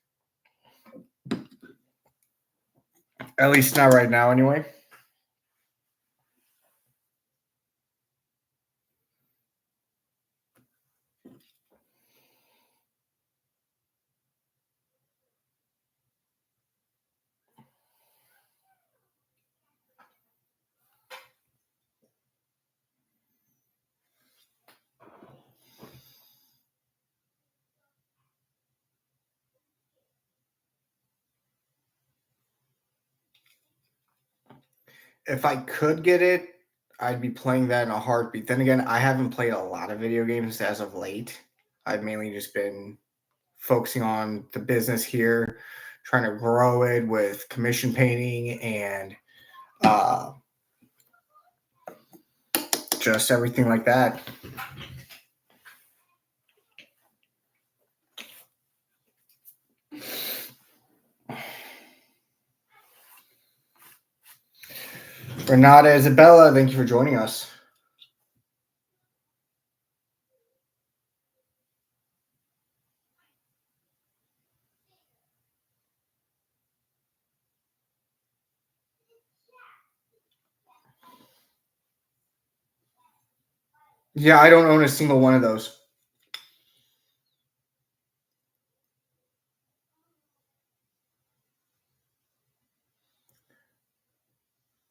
At least not right now, anyway. If I could get it, I'd be playing that in a heartbeat. Then again, I haven't played a lot of video games as of late. I've mainly just been focusing on the business here, trying to grow it with commission painting and just everything like that. Renata Isabella, thank you for joining us. Yeah, I don't own a single one of those.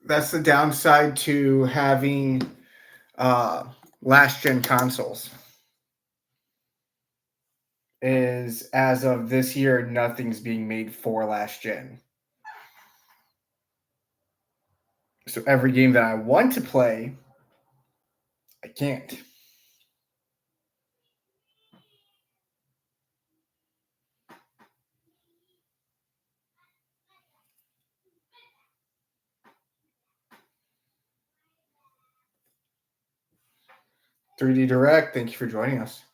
That's the downside to having last gen consoles. Is as of this year, nothing's being made for last gen. So every game that I want to play, I can't. "3D Direct", thank you for joining us.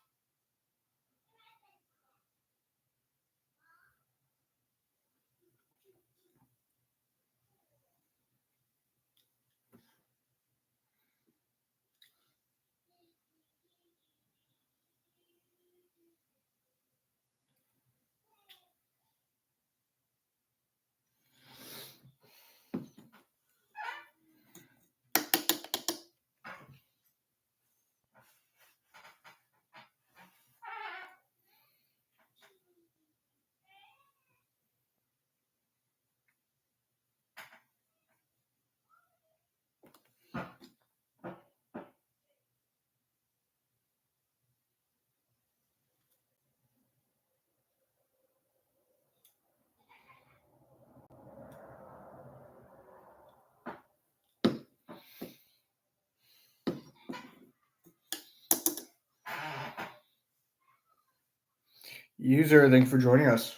User, thank you for joining us.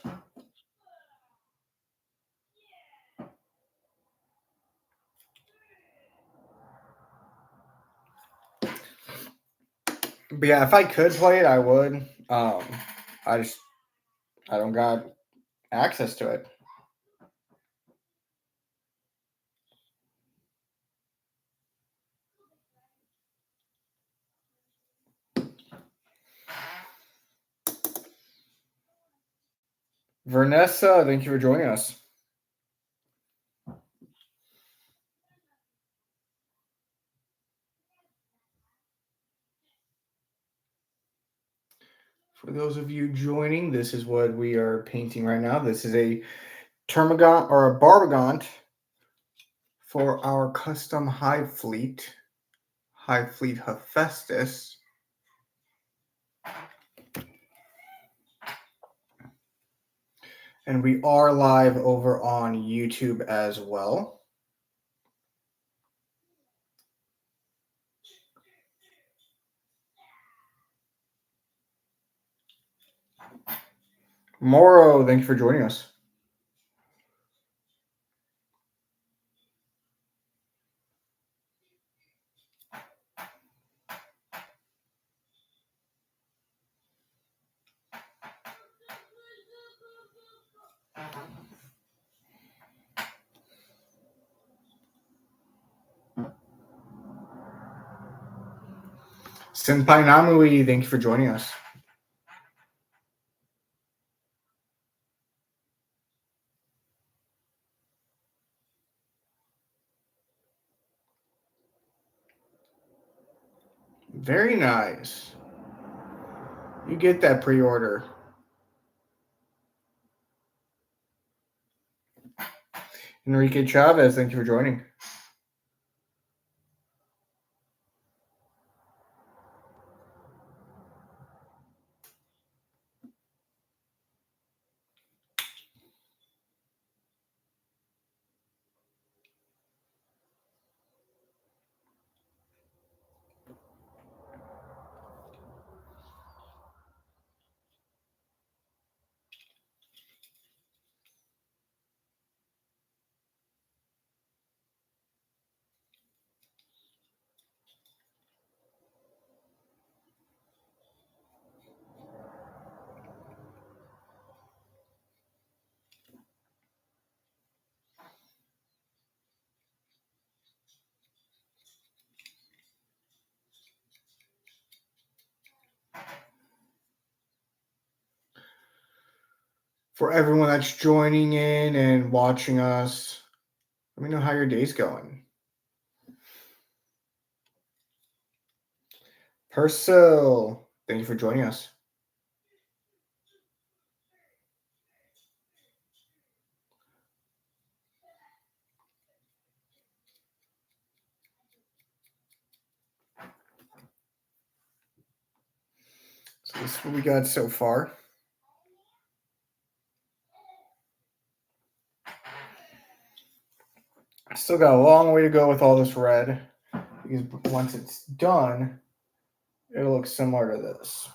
But yeah, if I could play it, I would. I don't got access to it. Vanessa, thank you for joining us. For those of you joining, this is what we are painting right now. This is a termagant or a barbagant for our custom Hive fleet Hephaestus. And we are live over on YouTube as well. Moro, thank you for joining us. Senpai Namui, thank you for joining us. Very nice. You get that pre-order. Enrique Chavez, thank you for joining. For everyone that's joining in and watching us, let me know how your day's going. Purcell, thank you for joining us. So this is what we got so far. I still got a long way to go with all this red, because once it's done, it'll look similar to this.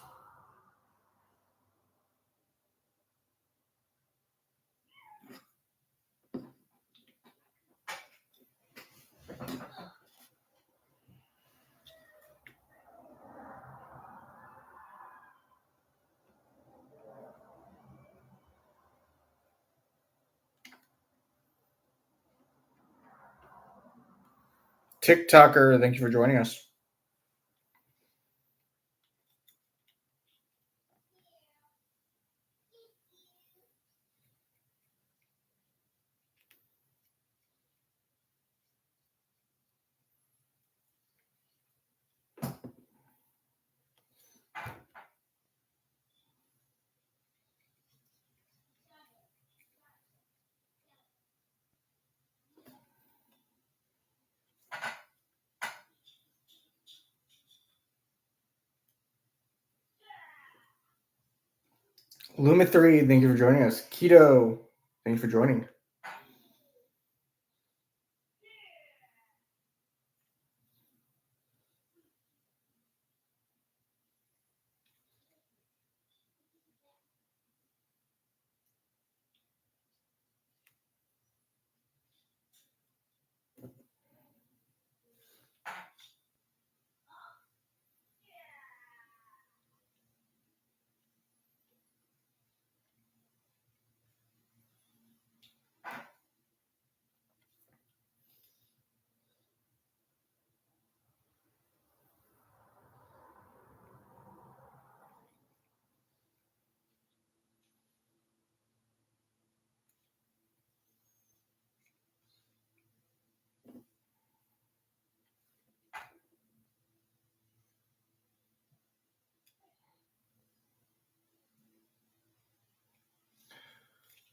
TikToker, thank you for joining us. Luma3, thank you for joining us. Keto, thank you for joining.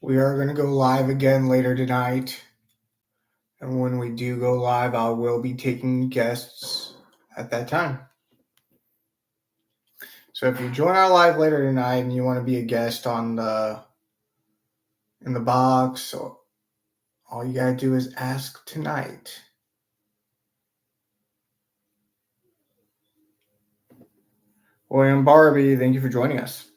We are going to go live again later tonight. And when we do go live, I will be taking guests at that time. So if you join our live later tonight and you want to be a guest in the box, all you got to do is ask tonight. William Barbie, thank you for joining us.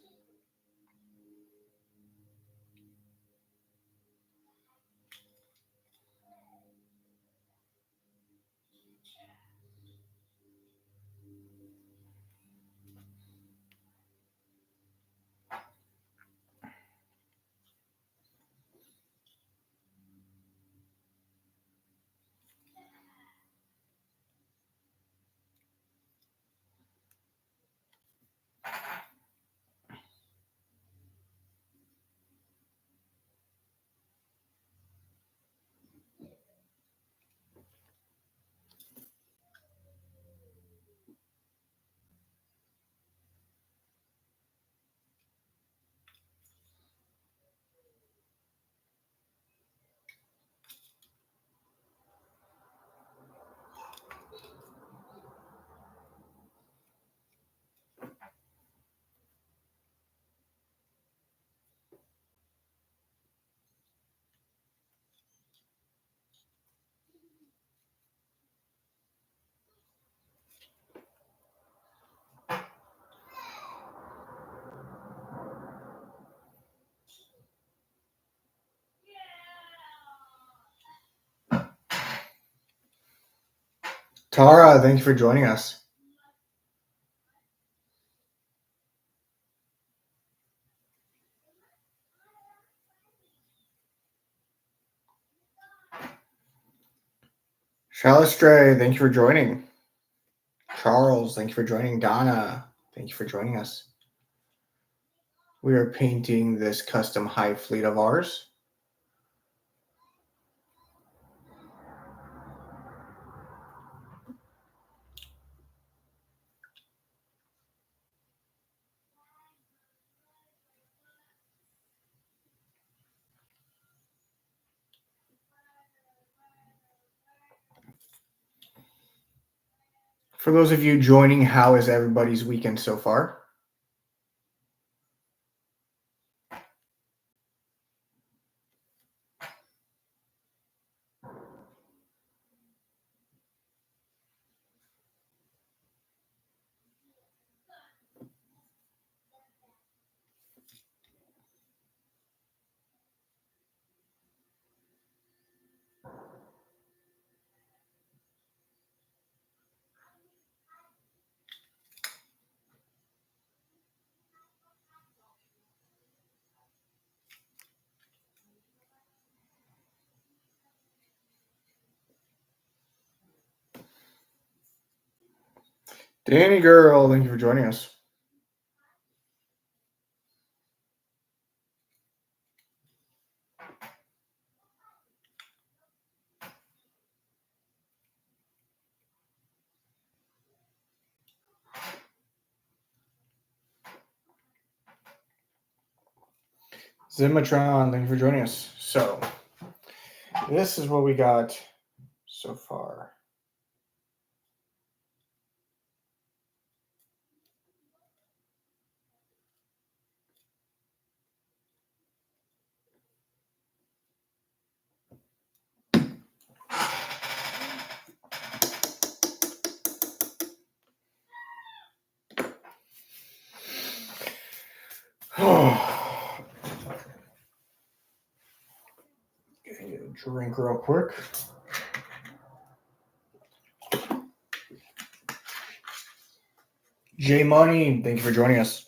Tara, thank you for joining us. Shalistray, thank you for joining. Charles, thank you for joining. Donna, thank you for joining us. We are painting this custom Hive fleet of ours. For those of you joining, how is everybody's weekend so far? Danny girl, thank you for joining us. Zimatron, thank you for joining us. So, this is what we got so far. Get a drink real quick. J Money, thank you for joining us.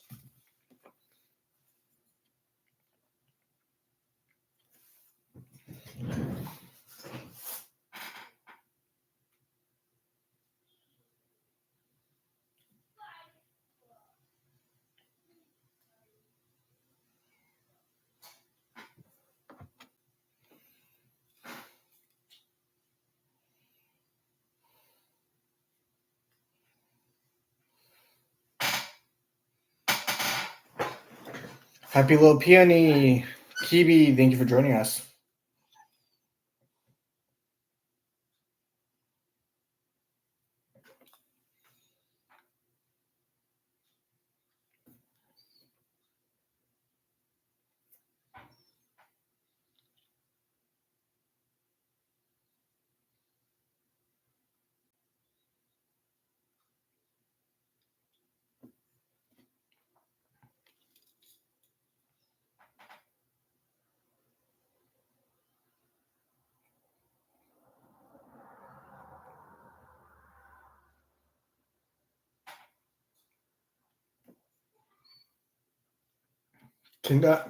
Happy Little Peony, Kibi, thank you for joining us.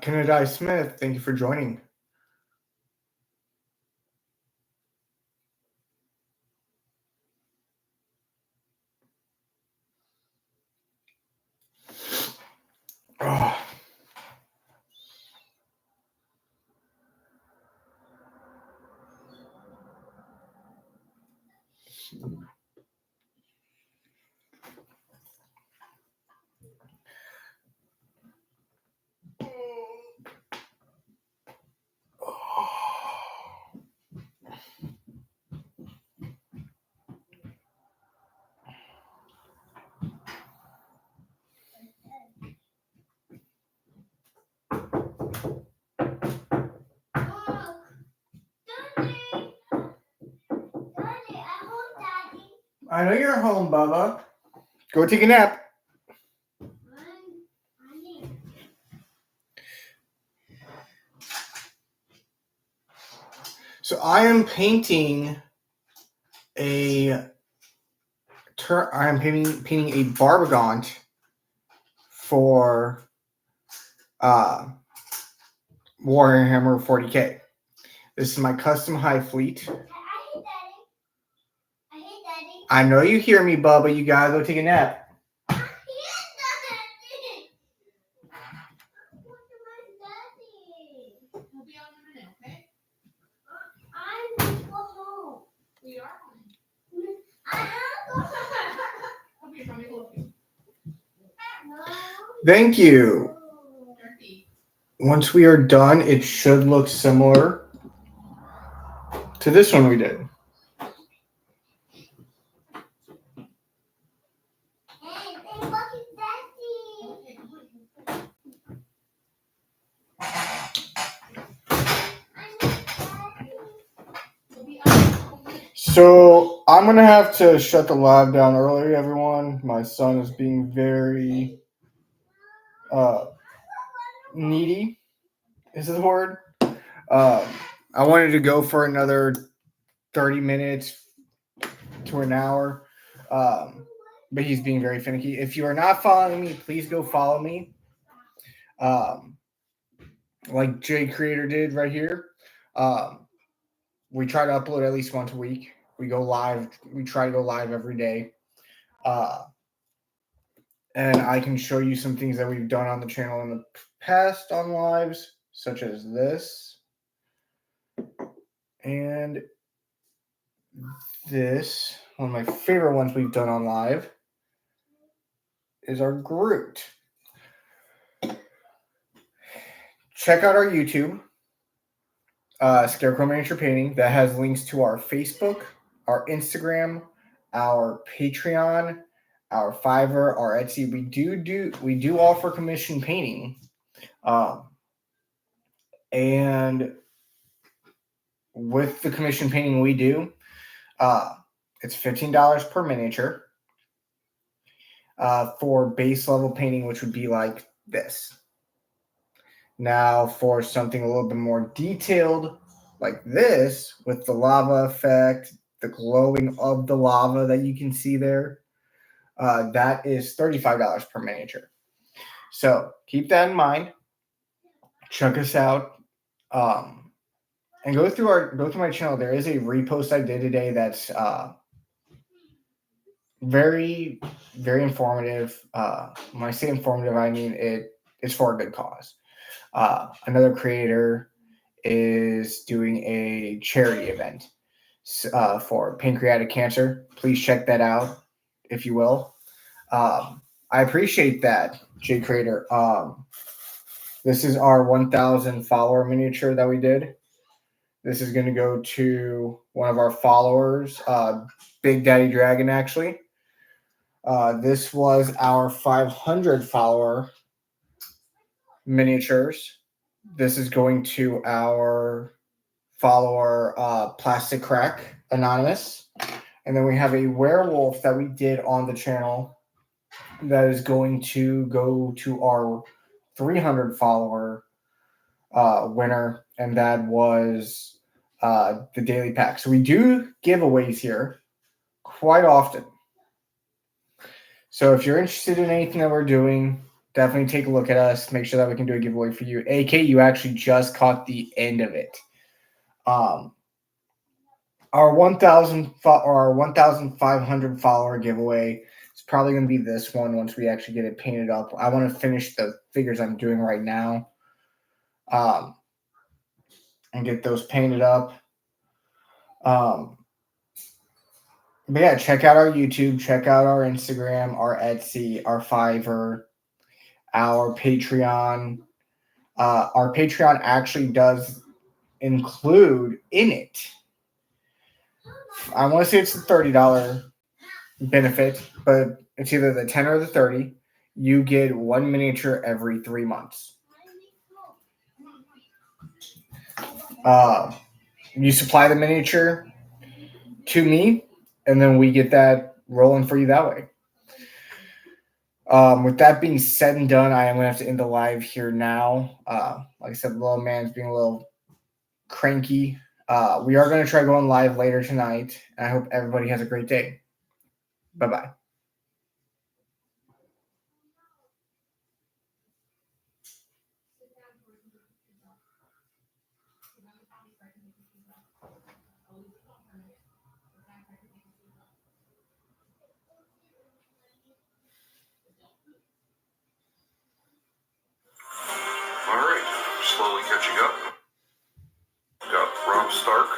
Kennedy Smith, thank you for joining. Oh. I know you're home, Bubba. Go take a nap. So I am painting a painting a Barbagant for Warhammer 40k. This is my custom Hive fleet. I know you hear me, Bubba. You gotta go take a nap. We'll be on in a minute, okay? I need to go home. We are home. I have to go home. Come here, mommy, look. Thank you. Once we are done, it should look similar to this one we did. So I'm gonna have to shut the live down early, everyone. My son is being very needy, is the word. I wanted to go for another 30 minutes to an hour, but he's being very finicky. If you are not following me, please go follow me. Like Jay Creator did right here. We try to upload at least once a week. We go live. We try to go live every day. And I can show you some things that we've done on the channel in the past on lives, such as this. And this, one of my favorite ones we've done on live, is our Groot. Check out our YouTube, Scarecrow Miniature Painting. That has links to our Facebook, our Instagram, our Patreon, our Fiverr, our Etsy. We do offer commission painting, and with the commission painting we do, it's $15 per miniature for base level painting, which would be like this. Now, for something a little bit more detailed, like this, with the lava effect, the glowing of the lava that you can see there, that is $35 per miniature. So keep that in mind. Check us out, and go through my channel. There is a repost I did today that's very, very informative. When I say informative, I mean it's for a good cause. Another creator is doing a charity event for pancreatic cancer. Please check that out, if you will. I appreciate that, Jay Creator. This is our 1,000 follower miniature that we did. This is going to go to one of our followers, Big Daddy Dragon, actually. This was our 500 follower miniatures. This is going to our follower, Plastic Crack Anonymous. And then we have a werewolf that we did on the channel that is going to go to our 300 follower winner, and that was the daily pack. So we do giveaways here quite often. So if you're interested in anything that we're doing, definitely take a look at us. Make sure that we can do a giveaway for you. AK, you actually just caught the end of it. Our 1,000 or our 1,500 follower giveaway is probably going to be this one once we actually get it painted up. I want to finish the figures I'm doing right now, and get those painted up. But yeah, check out our YouTube, check out our Instagram, our Etsy, our Fiverr, our Patreon. Our Patreon actually does include in it, I want to say it's the $30 benefit, but it's either the 10 or the 30. You get one miniature every 3 months. You supply the miniature to me, and then we get that rolling for you that way. With that being said and done, I am going to have to end the live here now. Like I said, the little man's being a little cranky. We are going to try going live later tonight. I hope everybody has a great day. Bye-bye. All right, slowly catching up. Got Rob Stark.